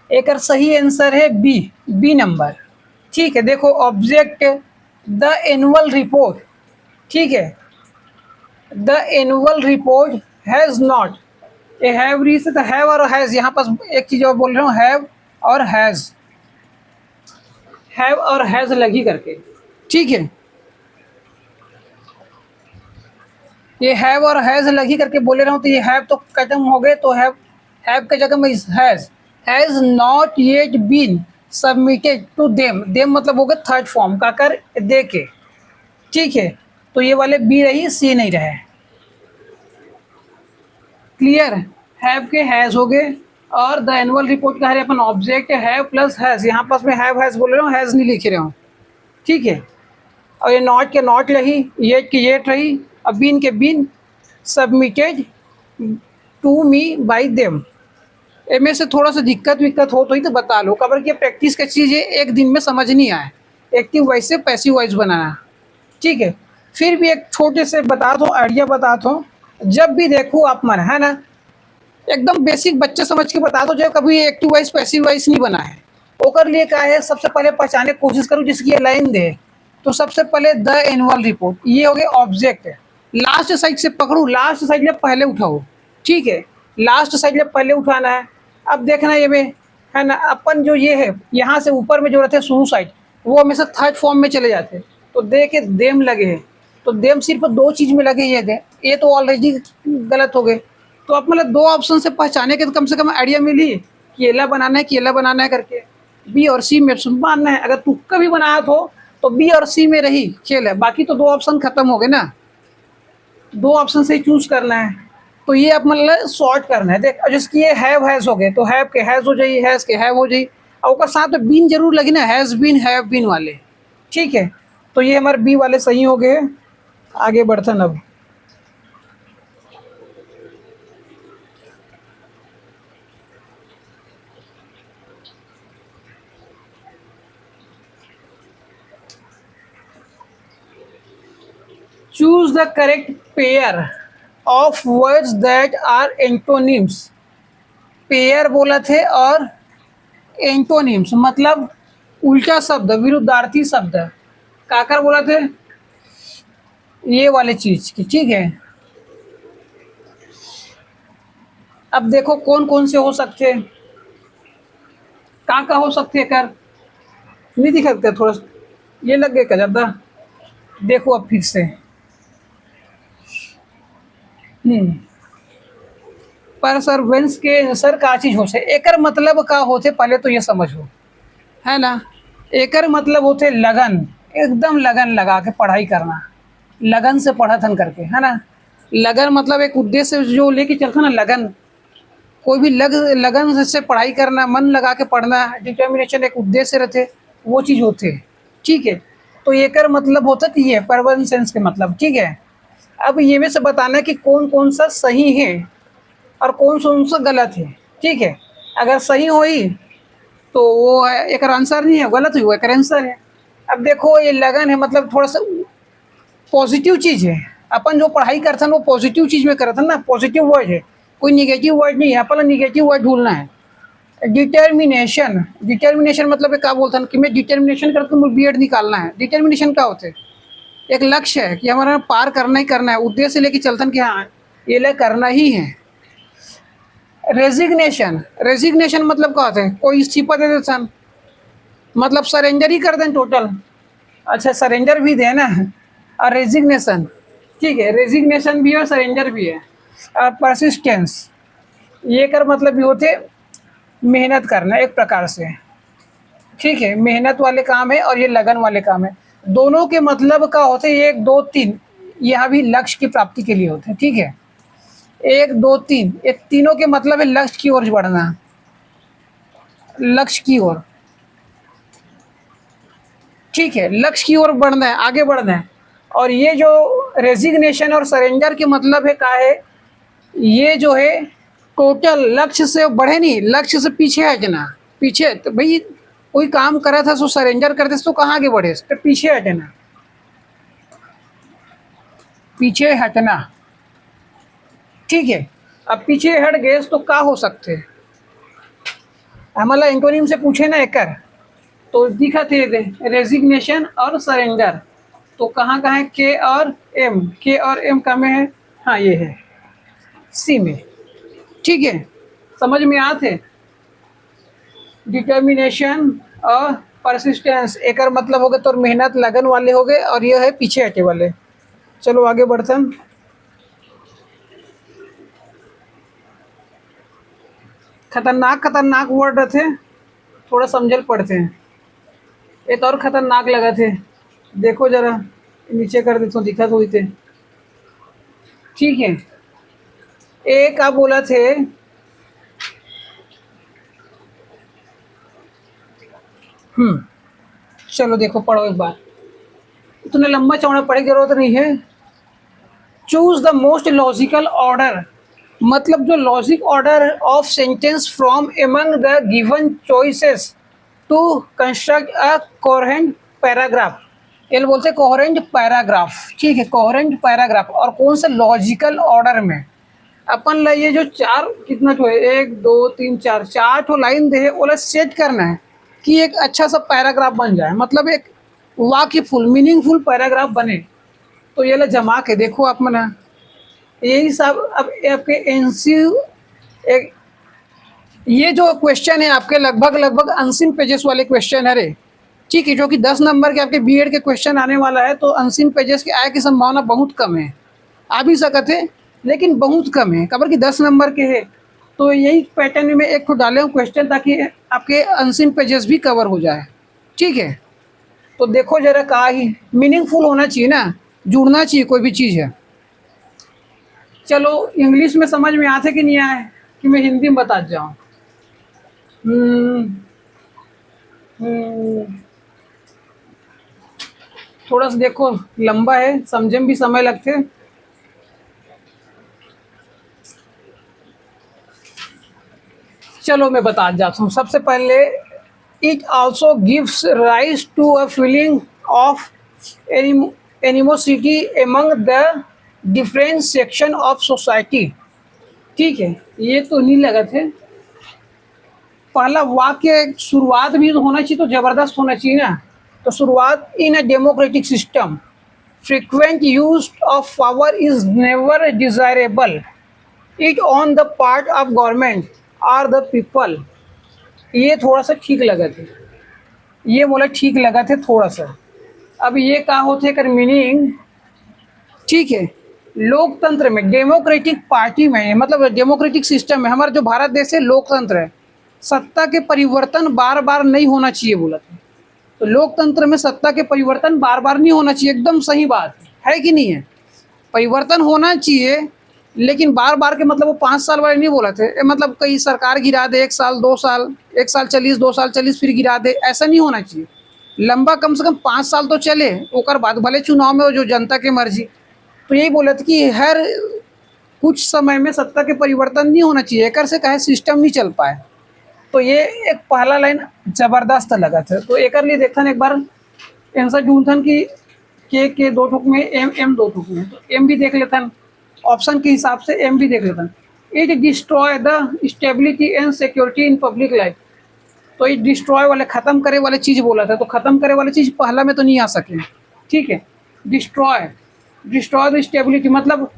एक सही आंसर है बी, बी नंबर, ठीक है। देखो ऑब्जेक्ट द एनुअल रिपोर्ट, ठीक है। The annual report has not, A have री से तो हैव और हैज़, यहाँ पास एक चीज़ और बोल रहा हूँ, हैव और हैज़, हैव और हैज़ लगी करके, ठीक है। ये हैव और हैज़ लगी करके बोले रहा हूँ, तो ये हैव तो खत्म हो गए, तो हैव के जगह में has not yet been submitted to them, them मतलब हो गया थर्ड फॉर्म का कर दे के, ठीक है। तो ये वाले बी रही, सी नहीं रहे, क्लियर। हैव के हैज़ हो गए, और द एनुअल रिपोर्ट का है अपन ऑब्जेक्ट हैव प्लस हैज़, यहाँ पास में हैव हैज़ बोल रहा हूँ, हैज़ नहीं लिख रहा हूँ, ठीक है। और ये नॉट के नॉट रही, येट की येट रही, अब बीन के been, submitted to me by them. इनमें से थोड़ा सा दिक्कत विक्कत हो तो ही तो बता लो, खबर की प्रैक्टिस का चीज़ है, एक दिन में समझ नहीं आए, एक्टिव वॉइस से पैसिव वॉइस बनाना, ठीक है। फिर भी एक छोटे से बता दो, आइडिया बता दो, जब भी देखो आप मन, है ना, एकदम बेसिक बच्चे समझ के बता दो, जो कभी एक्टिव वॉइस पैसिव वॉइस नहीं बना है, ओकर लिए क्या है, सबसे पहले पहचाने की कोशिश करूँ जिसकी ये लाइन दे। तो सबसे पहले द एनुअल रिपोर्ट, ये हो गए ऑब्जेक्ट है। लास्ट साइड से पकड़ूँ, लास्ट साइड में पहले उठाओ, ठीक है। लास्ट साइड में पहले उठाना है। अब देखना ये में, है ना, अपन जो ये है यहाँ से ऊपर में जो रहते हैं शुरू साइड, वो हमेशा थर्ड फॉर्म में चले जाते हैं, तो दे के देम लगे हैं, तो देम सिर्फ दो चीज़ में लगे, ये तो ऑलरेडी गलत हो गए। तो आप मतलब दो ऑप्शन से पहचाने के तो कम से कम आइडिया मिली कि एला बनाना है कि एला बनाना है करके, बी और सी में मानना है। अगर तुक्का भी बनाया तो बी और सी में रही खेल है, बाकी तो दो ऑप्शन खत्म हो गए ना, दो ऑप्शन से ही चूज करना है। तो ये आप मतलब सॉर्ट करना है, देख जिसकी ये हैव हैज़ हो गए, तो हैव के हैज़ हो जाइए, हैज़ के हैव हो जाइए, और उसका साथ में बीन जरूर लगी ना, हैज़ बीन हैव बीन वाले, ठीक है। तो ये हमारे बी वाले सही हो गए। आगे बढ़ते हैं अब। Choose the correct pair of words that are antonyms. Pair बोला थे और एंटोनिम्स मतलब उल्टा शब्द, विरुद्धार्थी शब्द, काकर बोला थे, ये वाले चीज की, ठीक है। अब देखो कौन कौन से हो सकते हैं, का हो सकते हैं, कर नहीं दिखते थोड़ा, ये लग गए क्या ज़्यादा, देखो अब फिर से। पर सर वेंस के सर का चीज हो से एकर मतलब का होते, पहले तो ये समझो, है ना। एकर मतलब होते लगन, एकदम लगन लगा के पढ़ाई करना, लगन से पढ़ाथन करके, है ना। लगन मतलब एक उद्देश्य जो लेके चलता ना, लगन, कोई भी लगन से पढ़ाई करना, मन लगा के पढ़ना, डिटर्मिनेशन एक उद्देश्य रहते, वो चीज़ होते। ठीक है, तो एकर मतलब होता कि ये परवन सेंस के मतलब। ठीक है, अब ये में से बताना है कि कौन कौन सा सही है और कौन सा गलत है। ठीक है, अगर सही हुई तो वो है एक आंसर, नहीं है गलत हुई वो एक आंसर है। अब देखो ये लगन है मतलब थोड़ा सा पॉजिटिव चीज़ है, अपन जो पढ़ाई करते हैं वो पॉजिटिव चीज़ में करते हैं ना, पॉजिटिव वर्ड है, कोई निगेटिव वर्ड नहीं है, अपन निगेटिव वर्ड ढूंढना है। डिटर्मिनेशन, डिटर्मिनेशन मतलब क्या बोलते हैं कि मैं डिटर्मिनेशन करके मुझे बी एड निकालना है। डिटर्मिनेशन क्या होते है, एक लक्ष्य है कि हमारा पार करना ही करना है, उद्देश्य लेके चलते हैं कि हाँ ये ले करना ही है। रेजिग्नेशन, रेजिग्नेशन मतलब क्या होता है, कोई इस्तीफा दे देता है, मतलब सरेंडर ही कर दें टोटल। अच्छा सरेंडर भी देना है और रेजिग्नेशन, ठीक है, रेजिग्नेशन भी है और सरेंडर भी है। परसिस्टेंस, ये कर मतलब भी होते मेहनत करना एक प्रकार से। ठीक है, मेहनत वाले काम है और ये लगन वाले काम है। दोनों के मतलब का होते हैं 1 2 3, यहाँ भी लक्ष्य की प्राप्ति के लिए होते हैं। ठीक है, 1 2 3, ये तीनों के मतलब है लक्ष्य की ओर बढ़ना, लक्ष्य की ओर। ठीक है, लक्ष्य की ओर बढ़ना है, आगे बढ़ना है। और ये जो रेजिग्नेशन और सरेंडर के मतलब है क्या है, ये जो है टोटल लक्ष्य से बढ़े नहीं, लक्ष्य से पीछे हटना। पीछे तो भाई कोई काम करा था सो सरेंडर करते तो कहाँ आगे बढ़े, तो पीछे हटना, पीछे हटना। ठीक है, अब पीछे हट गए तो क्या हो सकते हैं, हमारा एंटोनिम से पूछे ना एकर, तो दिखा थे रेजिग्नेशन और सरेंडर, तो कहाँ कहाँ है, के और एम, के और एम कहाँ में है, हाँ ये है सी में। ठीक है, समझ में आते। डिटर्मिनेशन और परसिस्टेंस एक मतलब हो गए तो मेहनत लगन वाले हो गए, और ये है पीछे हटे वाले। चलो आगे बढ़ते हैं। खतरनाक खतरनाक वर्ड रहते, थोड़ा समझल पड़ते हैं। एक और खतरनाक लगा थे, देखो जरा नीचे कर देता हूँ, दिखा तो थे। ठीक है, एक आप बोला थे चलो देखो पढ़ो एक बार, इतना लंबा चौड़ा पढ़ने की जरूरत नहीं है। Choose the most logical order, मतलब जो logic order of sentence from among the given choices to construct a coherent paragraph, ये बोलते हैं कोहेरेंट पैराग्राफ। ठीक है, कोहेरेंट पैराग्राफ, और कौन सा लॉजिकल ऑर्डर में। अपन ला ये जो चार कितना तो है, 1 2 3 4, 4 ठो लाइन दे वो सेट करना है कि एक अच्छा सा पैराग्राफ बन जाए, मतलब एक वाक्यफुल मीनिंगफुल पैराग्राफ बने। तो ये ला जमा के देखो आप मना, यही सब। अब आपके एनसी एक, ये जो क्वेश्चन है आपके लगभग लगभग अनसीन पेजेस वाले क्वेश्चन है रे। ठीक है, जो कि 10 नंबर के आपके बीएड के क्वेश्चन आने वाला है, तो अनसीन पेजेस के आए की संभावना बहुत कम है। आ भी सकते हैं लेकिन बहुत कम है, खबर कि 10 नंबर के है। तो यही पैटर्न में एक तो डाले हूँ क्वेश्चन, ताकि आपके अनसीन पेजेस भी कवर हो जाए। ठीक है, तो देखो जरा कहा ही मीनिंगफुल होना चाहिए ना, जुड़ना चाहिए कोई भी चीज़ है। चलो इंग्लिश में समझ में आते कि नहीं आए, कि मैं हिंदी में बता जाऊँ। हम्म, हम्म, थोड़ा सा देखो लंबा है, समझने में भी समय लगते। चलो मैं बता जाता हूँ। सबसे पहले, it also gives rise to a feeling of animosity among the different section of society. ठीक है, ये तो नहीं लगा थे। पहला वाक्य शुरुआत भी तो होना चाहिए, तो ज़बरदस्त होना चाहिए ना। तो शुरुआत, in a democratic system frequent use of power is never desirable, it on the part of government or the people। ये थोड़ा सा ठीक लगा थे, ये बोला ठीक लगा थे थोड़ा सा। अब ये कहा होते कर मीनिंग। ठीक है, लोकतंत्र में, डेमोक्रेटिक पार्टी में, मतलब डेमोक्रेटिक सिस्टम में, हमारा जो भारत देश है लोकतंत्र है, सत्ता के परिवर्तन बार बार नहीं होना चाहिए बोला था। तो लोकतंत्र में सत्ता के परिवर्तन बार बार नहीं होना चाहिए, एकदम सही बात है कि नहीं है। परिवर्तन होना चाहिए, लेकिन बार बार के मतलब वो 5 साल वाले नहीं बोला थे, मतलब कई सरकार गिरा दे 1 साल 2 साल, 1 साल चलीस 2 साल चलीस फिर गिरा दे, ऐसा नहीं होना चाहिए। लंबा कम से कम 5 साल तो चले, ओकर बाद भले चुनाव में हो जो जनता की मर्जी। तो यही बोला था कि हर कुछ समय में सत्ता के परिवर्तन नहीं होना चाहिए, एक से कहे सिस्टम नहीं चल पाए। तो ये एक पहला लाइन जबरदस्त लगा था। तो एक लिए देखथन एक बार आंसर ढूंढथन कि के 2 ठोक में, एम 2 ठोक में, तो एम भी देख लेथन, ऑप्शन के हिसाब से एम भी देख लेथन। It destroy the stability and security in public life. तो ये डिस्ट्रॉय वाले ख़त्म करे वाले चीज़ बोला था, तो ख़त्म करे वाली चीज़ पहला में तो नहीं आ सके, ठीक है। डिस्ट्रॉय डिस्ट्रॉय द स्टेबिलिटी मतलब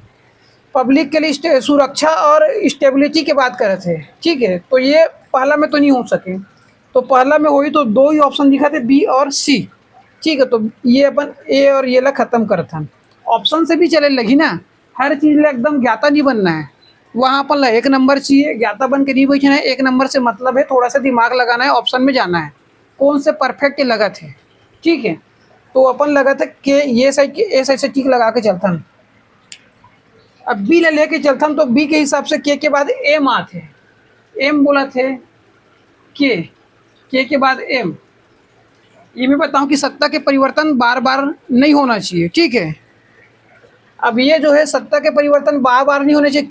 पब्लिक के लिए सुरक्षा और स्टेबिलिटी की बात कर रहे थे, ठीक है। तो ये पहला में तो नहीं हो सके, तो पहला में हुई तो 2 ही ऑप्शन दिखा थे, बी और सी, ठीक है। तो ये अपन ए और ये ला ख़त्म करते हैं। ऑप्शन से भी चले लगी ना, हर चीज़ ला एकदम ज्ञाता नहीं बनना है। वहाँ अपन ला 1 नंबर चाहिए, ज्ञाता बन के नहीं बैठना है। 1 नंबर से मतलब है थोड़ा सा दिमाग लगाना है, ऑप्शन में जाना है, कौन से परफेक्ट लगा थे, ठीक है। तो अपन लगा था कि ये साइड ए साइड से टिक लगा के चलता हूँ। अब बी ले लेके चलता हूँ, तो बी के हिसाब से के बाद एम आते, एम बोला थे के बाद एम। ये मैं बताऊं कि सत्ता के परिवर्तन बार बार नहीं होना चाहिए, ठीक है। अब ये जो है सत्ता के परिवर्तन बार बार नहीं होने चाहिए,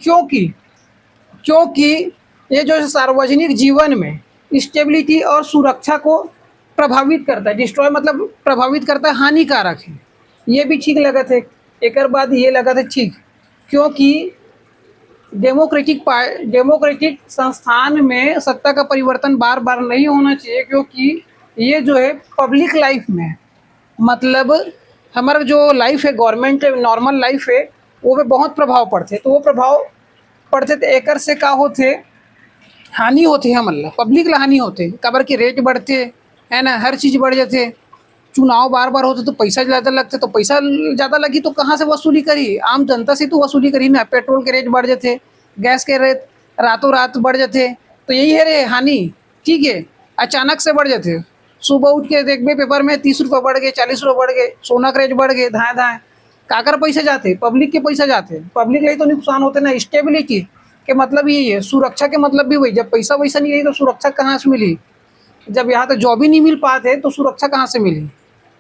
क्योंकि ये जो है सार्वजनिक जीवन में स्टेबिलिटी और सुरक्षा को प्रभावित करता है। डिस्ट्रॉय मतलब प्रभावित करता है, हानिकारक है। ये भी ठीक लगा थे। एक बाद ये लगा था ठीक, क्योंकि डेमोक्रेटिक संस्थान में सत्ता का परिवर्तन बार बार नहीं होना चाहिए, क्योंकि ये जो है पब्लिक लाइफ में मतलब हमारा जो लाइफ है, गवर्नमेंट नॉर्मल लाइफ है, वो पे बहुत प्रभाव पड़ते। तो वो प्रभाव पड़ते तो एक से का होते, हानि होती है, मतलब पब्लिक ला हानि होते, कबर के रेट बढ़ते है ना, हर चीज़ बढ़ जाते। चुनाव बार बार होते तो पैसा ज़्यादा लगते, तो पैसा ज़्यादा लगी तो कहाँ से वसूली करी, आम जनता से तो वसूली करी ना। पेट्रोल के रेट बढ़ जाते, गैस के रेट रातों रात बढ़ जाते, तो यही है रे हानि, ठीक है। अचानक से बढ़ जाते, सुबह उठ के देखबे पेपर में 30 रुपये बढ़ गए, 40 रुपये बढ़ गए, सोना के रेट बढ़ गए, धाए धाए काकर पैसे जाते, पब्लिक के पैसा जाते, पब्लिक लिए तो नुकसान होते ना। स्टेबिलिटी के मतलब यही है, सुरक्षा के मतलब भी वही। जब पैसा वैसा नहीं रही तो सुरक्षा कहाँ से मिली, जब यहाँ तक जॉब ही नहीं मिल पाते तो सुरक्षा कहाँ से मिली,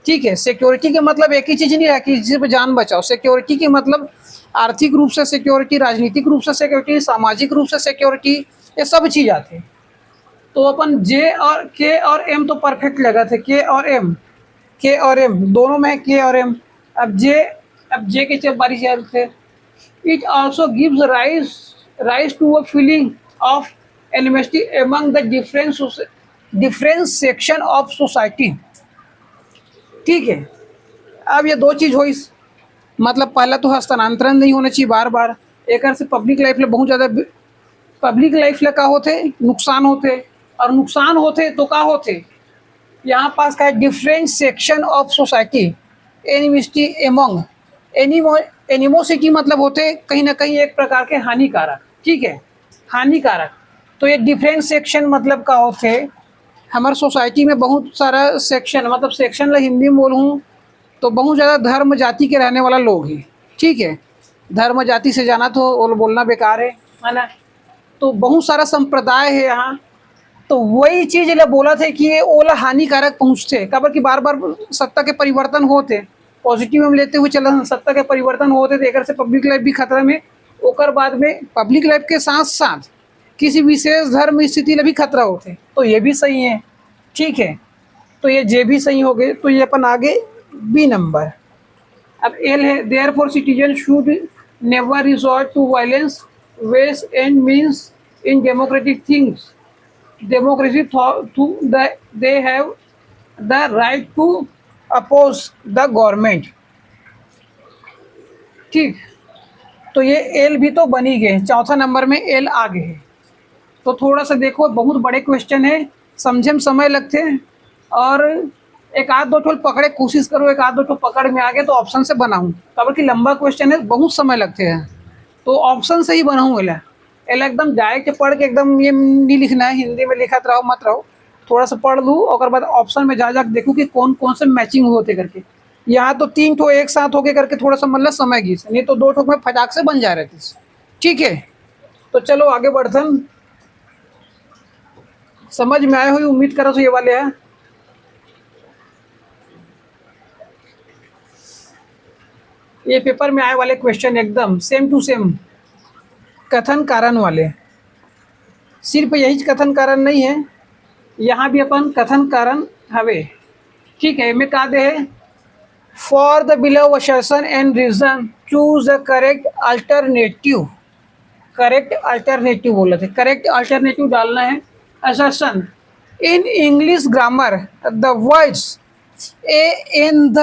ठीक है। सिक्योरिटी के मतलब एक ही चीज़ नहीं है कि सिर्फ जान बचाओ। सिक्योरिटी के मतलब आर्थिक रूप से सिक्योरिटी, राजनीतिक रूप से सिक्योरिटी, सामाजिक रूप से सिक्योरिटी, ये सब चीज़ आते हैं। तो अपन के और एम तो परफेक्ट लगा थे, के और एम दोनों में के और एम। अब जे के जब बारिश आ रहे थे, it also gives rise to a feeling of enmity among the different section of society, ठीक है। अब ये 2 चीज़ हुई, मतलब पहला तो हस्तांतरण नहीं होना चाहिए बार बार। एक से पब्लिक लाइफ में बहुत ज़्यादा, पब्लिक लाइफ में का होते नुकसान होते, और नुकसान होते तो का होते, यहाँ पास का है different section of society, enmity among, animosity मतलब होते कहीं ना कहीं एक प्रकार के हानिकारक, ठीक है, हानिकारक। तो ये डिफरेंट सेक्शन मतलब का होते, हमारे सोसाइटी में बहुत सारा सेक्शन, मतलब सेक्शन ला हिंदी में बोलूँ तो बहुत ज़्यादा धर्म जाति के रहने वाला लोग हैं, ठीक है। धर्म जाति से जाना तो वो बोलना बेकार है ना। तो बहुत सारा संप्रदाय है यहाँ, तो वही चीज़ ले बोला थे कि ये ओला हानिकारक पहुँचते, कबर कि बार बार सत्ता के परिवर्तन होते, पॉजिटिव में लेते हुए चलन सत्ता के परिवर्तन होते तो एक से पब्लिक लाइफ भी खतरा में, ओकर बाद में पब्लिक लाइफ के साथ साथ किसी विशेष धर्म स्थिति में भी खतरा होते। तो ये भी सही है, ठीक है। तो ये जे भी सही हो गए, तो ये अपन आगे बी नंबर। अब एल है, therefore citizen should never resort to violence, ways and means in democratic things, democracy to they have the right to oppose the government, ठीक। तो ये एल भी तो बनी गए, चौथा नंबर में एल आ गए है। तो थोड़ा सा देखो, बहुत बड़े क्वेश्चन है, समझे में समय लगते हैं, और एक आध दो ठो पकड़े कोशिश करो, एक आध दो ठो पकड़ में आ गए तो ऑप्शन से बनाऊँ, कबर कि लंबा क्वेश्चन है, बहुत समय लगते हैं, तो ऑप्शन से ही बनाऊँ। एला एकदम डायरेक्ट पढ़ के एकदम ये नहीं लिखना है, हिंदी में लिखा रहो मत रहो, थोड़ा सा पढ़ लूँ और बाद ऑप्शन में जा देखूँ कि कौन कौन से मैचिंग होते करके। यहाँ तो 3 ठो एक साथ होके करके थोड़ा सा मतलब समय घिस, नहीं तो 2 ठो में फटाक से बन जा रहे थे। ठीक है, तो चलो आगे बढ़थन। समझ में आए हुई उम्मीद करो तो ये वाले हैं। ये पेपर में आए वाले क्वेश्चन एकदम सेम टू सेम कथन कारण वाले। सिर्फ यही कथन कारण नहीं है, यहाँ भी अपन कथन कारण हवे। ठीक है, मैं कहा दे for the below assertion and reason choose the correct alternative. Correct alternative बोले थे, करेक्ट अल्टरनेटिव डालना है। Assertion in English grammar the words a an the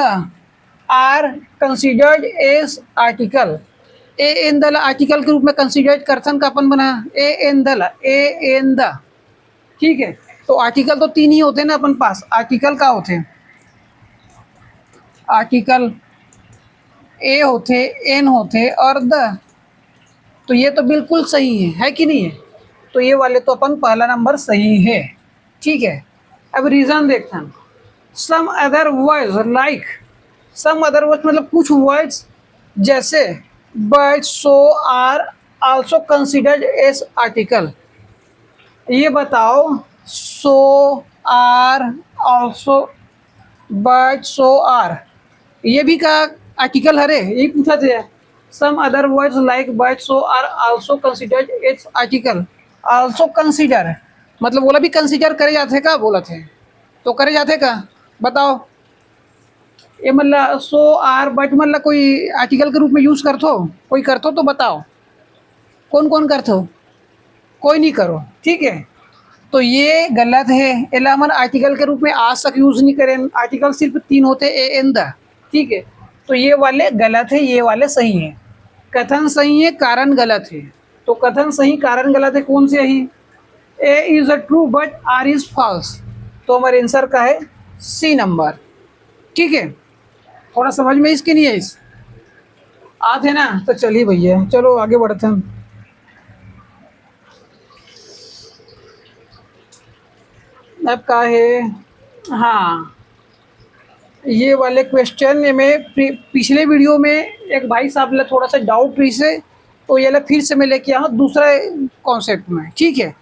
are considered as article. A an the article के रूप में considered करथन का अपन बना ए an the, A an the. ठीक है, तो आर्टिकल तो 3 ही होते हैं ना अपन पास। आर्टिकल का होते हैं, आर्टिकल ए होते, एन होते और द। तो ये तो बिल्कुल सही है कि नहीं है? तो ये वाले तो अपन पहला नंबर सही है। ठीक है, अब रीज़न देखते हैं। Some other words like, some other words मतलब कुछ वर्ड्स जैसे but, so, are also considered as article. ये बताओ, so, are, also, but, so, are ये भी का आर्टिकल हरे, यही पूछा था। Some other words like but, so, are also considered as article. Also consider मतलब बोला भी कंसिडर करे जाते का, बोला थे तो करे जाते का, बताओ। ये मतलब सो, आर, बट मतलब कोई आर्टिकल के रूप में यूज़ करथो, कोई करथो तो बताओ, कौन कौन करथो? कोई नहीं करो। ठीक है, तो ये गलत है। एला मन आर्टिकल के रूप में आज तक यूज़ नहीं करें। आर्टिकल सिर्फ 3 होते, ए एन द। ठीक है, तो ये वाले गलत है, ये वाले सही हैं। कथन सही है, कारण गलत है। तो कथन सही, कारण गलत है, कौन से ही? A is a true but R is false. तो हमारे आंसर का है सी नंबर। ठीक है, थोड़ा समझ में इसके नहीं है इस आते ना, तो चलिए भैया चलो आगे बढ़ते हैं। अब का है, हाँ, ये वाले क्वेश्चन में पिछले वीडियो में एक भाई साहब ने थोड़ा सा डाउट रही से, तो ये फिर से मैं लेके आऊँ दूसरा कॉन्सेप्ट में। ठीक है,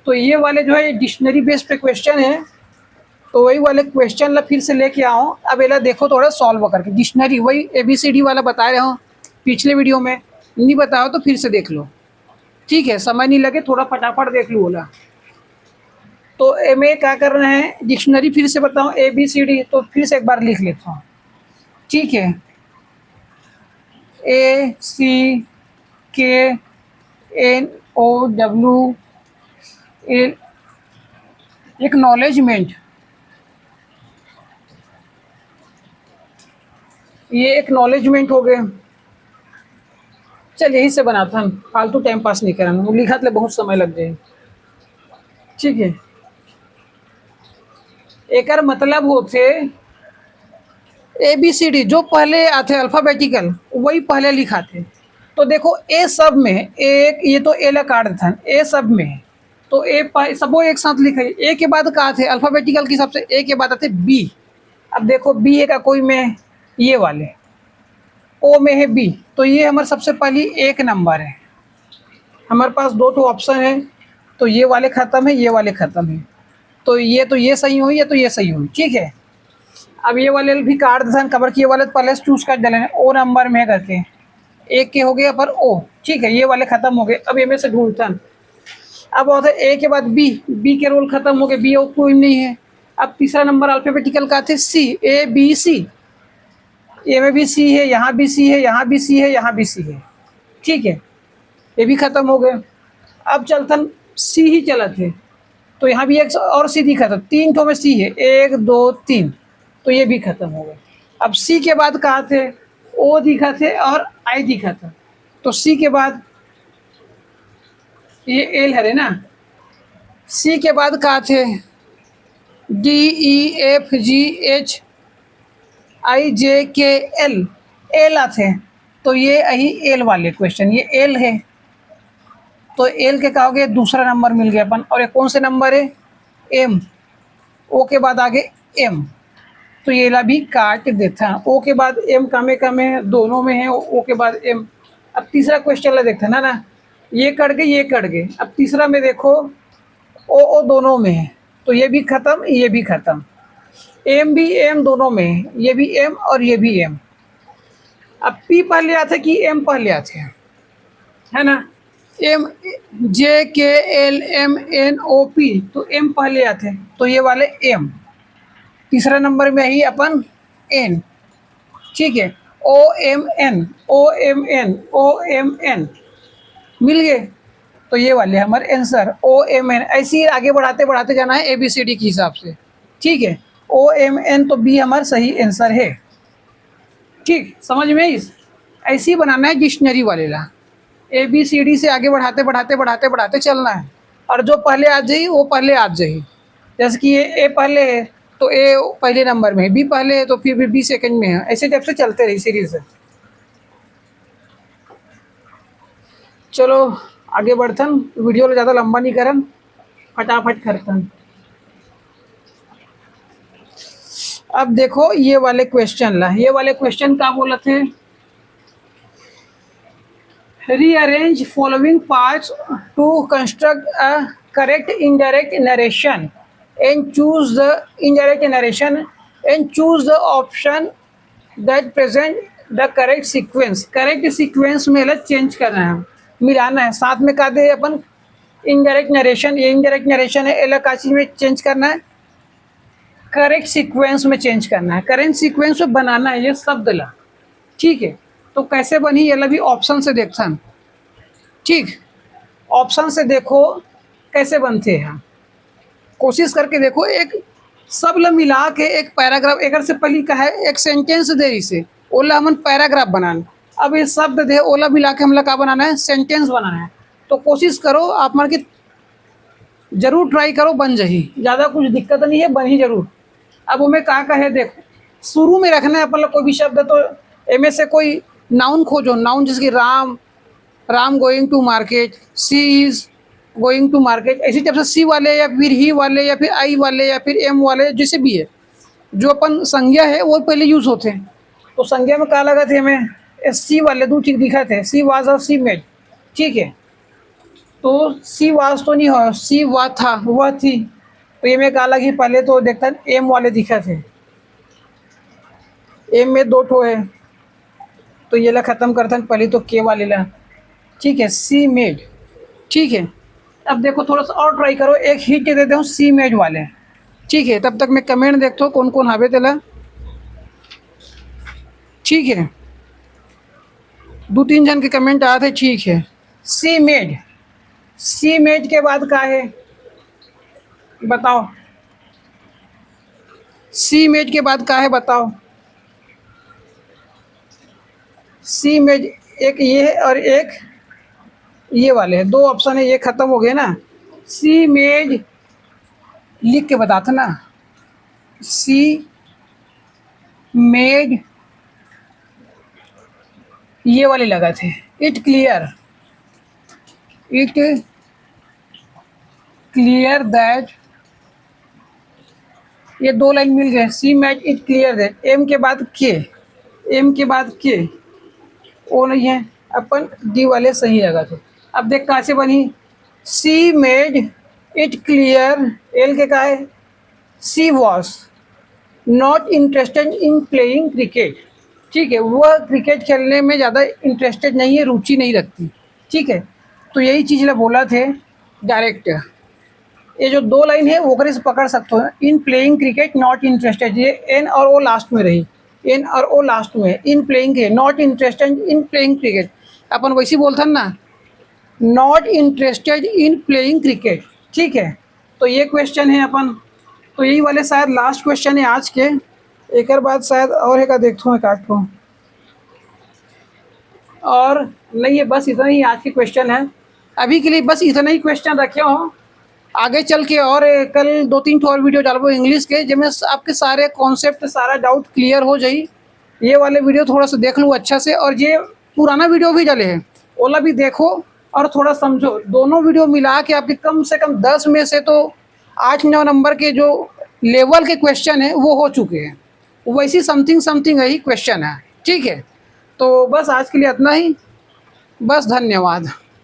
तो ये वाले जो है डिक्शनरी बेस पे क्वेश्चन है, तो वही वाले क्वेश्चन ला फिर से लेके आओ। अब ये देखो थोड़ा सॉल्व करके, डिक्शनरी वही ABCD वाला बता रहे हो पिछले वीडियो में, नहीं बताओ तो फिर से देख लो। ठीक है, समय नहीं लगे, थोड़ा फटाफट देख लो बोला। तो में क्या करना है, डिक्शनरी फिर से बताओ ABCD, तो फिर से एक बार लिख लेता हूँ। ठीक है, ACKNOW एक्नॉलेजमेंट, ये एक्नॉलेजमेंट हो गए। चल यही से बनाता हम, फालतू टाइम पास नहीं कराना, वो लिखा तो बहुत समय लग जाए। ठीक है, एक मतलब होते ABCD जो पहले आते अल्फ़ाबेटिकल वही पहले लिखाते। तो देखो ए सब में एक, ये तो ए ला काट था, ए सब में है तो ए सबो एक साथ लिखे। ए के बाद कहा थे अल्फ़ाबेटिकल के हिसाब से, ए के बाद आते बी। अब देखो बी है का कोई में, ये वाले ओ में है बी, तो ये हमारे सबसे पहली एक नंबर है। हमारे पास 2 तो ऑप्शन है, तो ये वाले ख़त्म है, ये वाले ख़त्म है, तो ये सही हुई है, तो ये सही हुई। ठीक है, अब ये वाले भी काट दें कवर किए वाले, तो पहले चूज़ कर डालें ओ नंबर में करके, एक के हो गया पर ओ। ठीक है, ये वाले ख़त्म हो गए। अब ये में से ढूंढता, अब होता है ए के बाद बी, बी के रोल ख़त्म हो गए, बी और कोई नहीं है। अब तीसरा नंबर अल्फ़ाबेटिकल का थे सी, ABC, ए में भी सी है, यहाँ भी सी है, यहाँ भी सी है, यहाँ भी सी है। ठीक है, ये भी ख़त्म हो गए। अब चलतन सी ही चला थे, तो यहाँ भी एक और सी दिखा था, 3 ठो में सी है, 1 2 3, तो ये भी ख़त्म हो गए। अब सी के बाद कहाँ थे, ओ दिखा थे और आई दिखा था, तो सी के बाद ये एल है ना। सी के बाद कहाँ थे, DEFGHIJKL, एल आते हैं, तो ये यही एल वाले क्वेश्चन, ये एल है, तो एल के कहोगे दूसरा नंबर मिल गया अपन। और ये कौन से नंबर है, एम, ओ के बाद आगे एम, तो ये ला भी काट देता है। ओ के बाद एम कम है, दोनों में है, ओ के बाद एम। अब तीसरा क्वेश्चन ला देखते हैं ना, ये कट गए ये कट गए। अब तीसरा में देखो ओ दोनों में है, तो ये भी ख़त्म ये भी ख़त्म। एम भी एम दोनों में है, ये भी एम और ये भी एम। अब पी पहले आते कि एम पहले आते हैं, है ना। M J K L M N O P, तो एम पहले आते हैं, तो ये वाले एम। तीसरा नंबर में ही अपन एन, ठीक है। O M N O M N O M N मिल गए, तो ये वाले हमारे आंसर ओ एम एन। ऐसे ही आगे बढ़ाते बढ़ाते जाना है ए बी सी डी के हिसाब से, ठीक है। ओ एम एन, तो बी हमारा सही आंसर है, ठीक। समझ में इस ऐसे ही बनाना है डिक्शनरी वाले ला, ए बी सी डी से आगे बढ़ाते बढ़ाते बढ़ाते बढ़ाते चलना है, और जो पहले आ जाए वो पहले आ जाए। जैसे कि ये ए पहले है तो ए पहले नंबर में है, बी पहले है तो फिर बी सेकंड में है, ऐसे टाइप से चलते रही सीरीज से। चलो आगे बढ़तन, वीडियो ज़्यादा लंबा नहीं करन, फटाफट करतन। अब देखो ये वाले क्वेश्चन ला, ये वाले क्वेश्चन क्या बोला थे, rearrange following parts to construct a correct indirect narration and choose the indirect narration and choose the option that present the correct sequence। Correct sequence में अलग चेंज करना है, मिलाना है। साथ में कहा दे अपन इनडायरेक्ट नरेशन, ये इनडायरेक्ट नरेशन है, अलग का चीज़ में चेंज करना है, करेक्ट सीक्वेंस में चेंज करना है, करेंट सीक्वेंस में बनाना है ये शब्द ला, ठीक है। तो कैसे बनी ये भी ऑप्शन से देखता है, ठीक। ऑप्शन से देखो कैसे बनते हैं, कोशिश करके देखो। एक सब ला मिला के एक पैराग्राफ, एक से पहले का है एक सेंटेंस दे, इसे ओला हमन पैराग्राफ बनाना। अब ये शब्द दे ओला मिला के हम लोग क्या बनाना है, सेंटेंस बनाना है। तो कोशिश करो आप मान के जरूर ट्राई करो, बन जाही, ज़्यादा कुछ दिक्कत नहीं है, बन ही जरूर। अब हमें कहा है देखो, शुरू में रखना है अपन लोग कोई भी शब्द, तो एम से कोई नाउन खोजो, नाउन जैसे कि Ram going to market, she is going to market, ऐसी टाइप से सी वाले या फिर ही वाले या फिर आई वाले या फिर एम वाले, जैसे भी है जो अपन संज्ञा है वो पहले यूज़ होते हैं। तो संज्ञा में कहा लगा थे हमें सी वाले दो ठीक दिखा थे, सी वाज और सी मेड, ठीक है। तो सी वाज तो नहीं हो, सी वा था वह थी, तो ये में कहा लगी पहले तो देखता एम वाले दिखा थे, एम में दो ठो है, तो ये ला ख़त्म करता पहले तो के वाले ला, ठीक है। सी मेड, ठीक है। अब देखो थोड़ा सा और ट्राई करो, एक हिट दे देता हूँ सी मेड वाले, ठीक है। तब तक मैं कमेंट देखता हूँ कौन कौन हावे तेला, ठीक है। 2-3 जन के कमेंट आए थे, ठीक है। सी मेड, सी मेड के बाद का है बताओ, सी मेड के बाद का है बताओ। सी मेड एक ये है और एक ये वाले हैं, दो ऑप्शन है, ये ख़त्म हो गए ना। सी मेड लिख के बताते ना, सी मेड ये वाले लगा थे, it clear, it clear that, ये दो लाइन मिल गए, she made it clear that. M के बाद के, एम के बाद के ओ नहीं है, अपन डी वाले सही लगा थे। अब देख कहाँ से बनी, she made it clear, L के का है she was not interested in playing cricket, ठीक है। वह क्रिकेट खेलने में ज़्यादा इंटरेस्टेड नहीं है, रुचि नहीं रखती, ठीक है। तो यही चीज़ ला बोला थे डायरेक्ट, ये जो दो लाइन है वो से पकड़ सकते हो, इन प्लेइंग क्रिकेट नॉट इंटरेस्टेड, ये एन और ओ लास्ट में रही, एन और ओ लास्ट में, इन प्लेइंग है, not interested in playing cricket, अपन वैसे बोलते ना, not interested in playing cricket, ठीक है। तो ये क्वेश्चन है अपन, तो यही वाले शायद लास्ट क्वेश्चन है आज के, एक बाद शायद और है का देखता हूँ काट को, और नहीं है, बस इतना ही आज के क्वेश्चन है। अभी के लिए बस इतना ही क्वेश्चन रखे हो, आगे चल के और कल 2-3 और वीडियो डालबो इंग्लिश के, जिसमें आपके सारे कॉन्सेप्ट सारा डाउट क्लियर हो जाए। ये वाले वीडियो थोड़ा सा देख लूँ अच्छा से, और ये पुराना वीडियो भी डाले हैं ओला भी देखो और थोड़ा समझो। दोनों वीडियो मिला के आपके कम से कम 10 में से तो 8-9 नंबर के जो लेवल के क्वेश्चन है वो हो चुके हैं, वैसी समथिंग समथिंग यही क्वेश्चन है। ठीक है, तो बस आज के लिए इतना ही, बस धन्यवाद।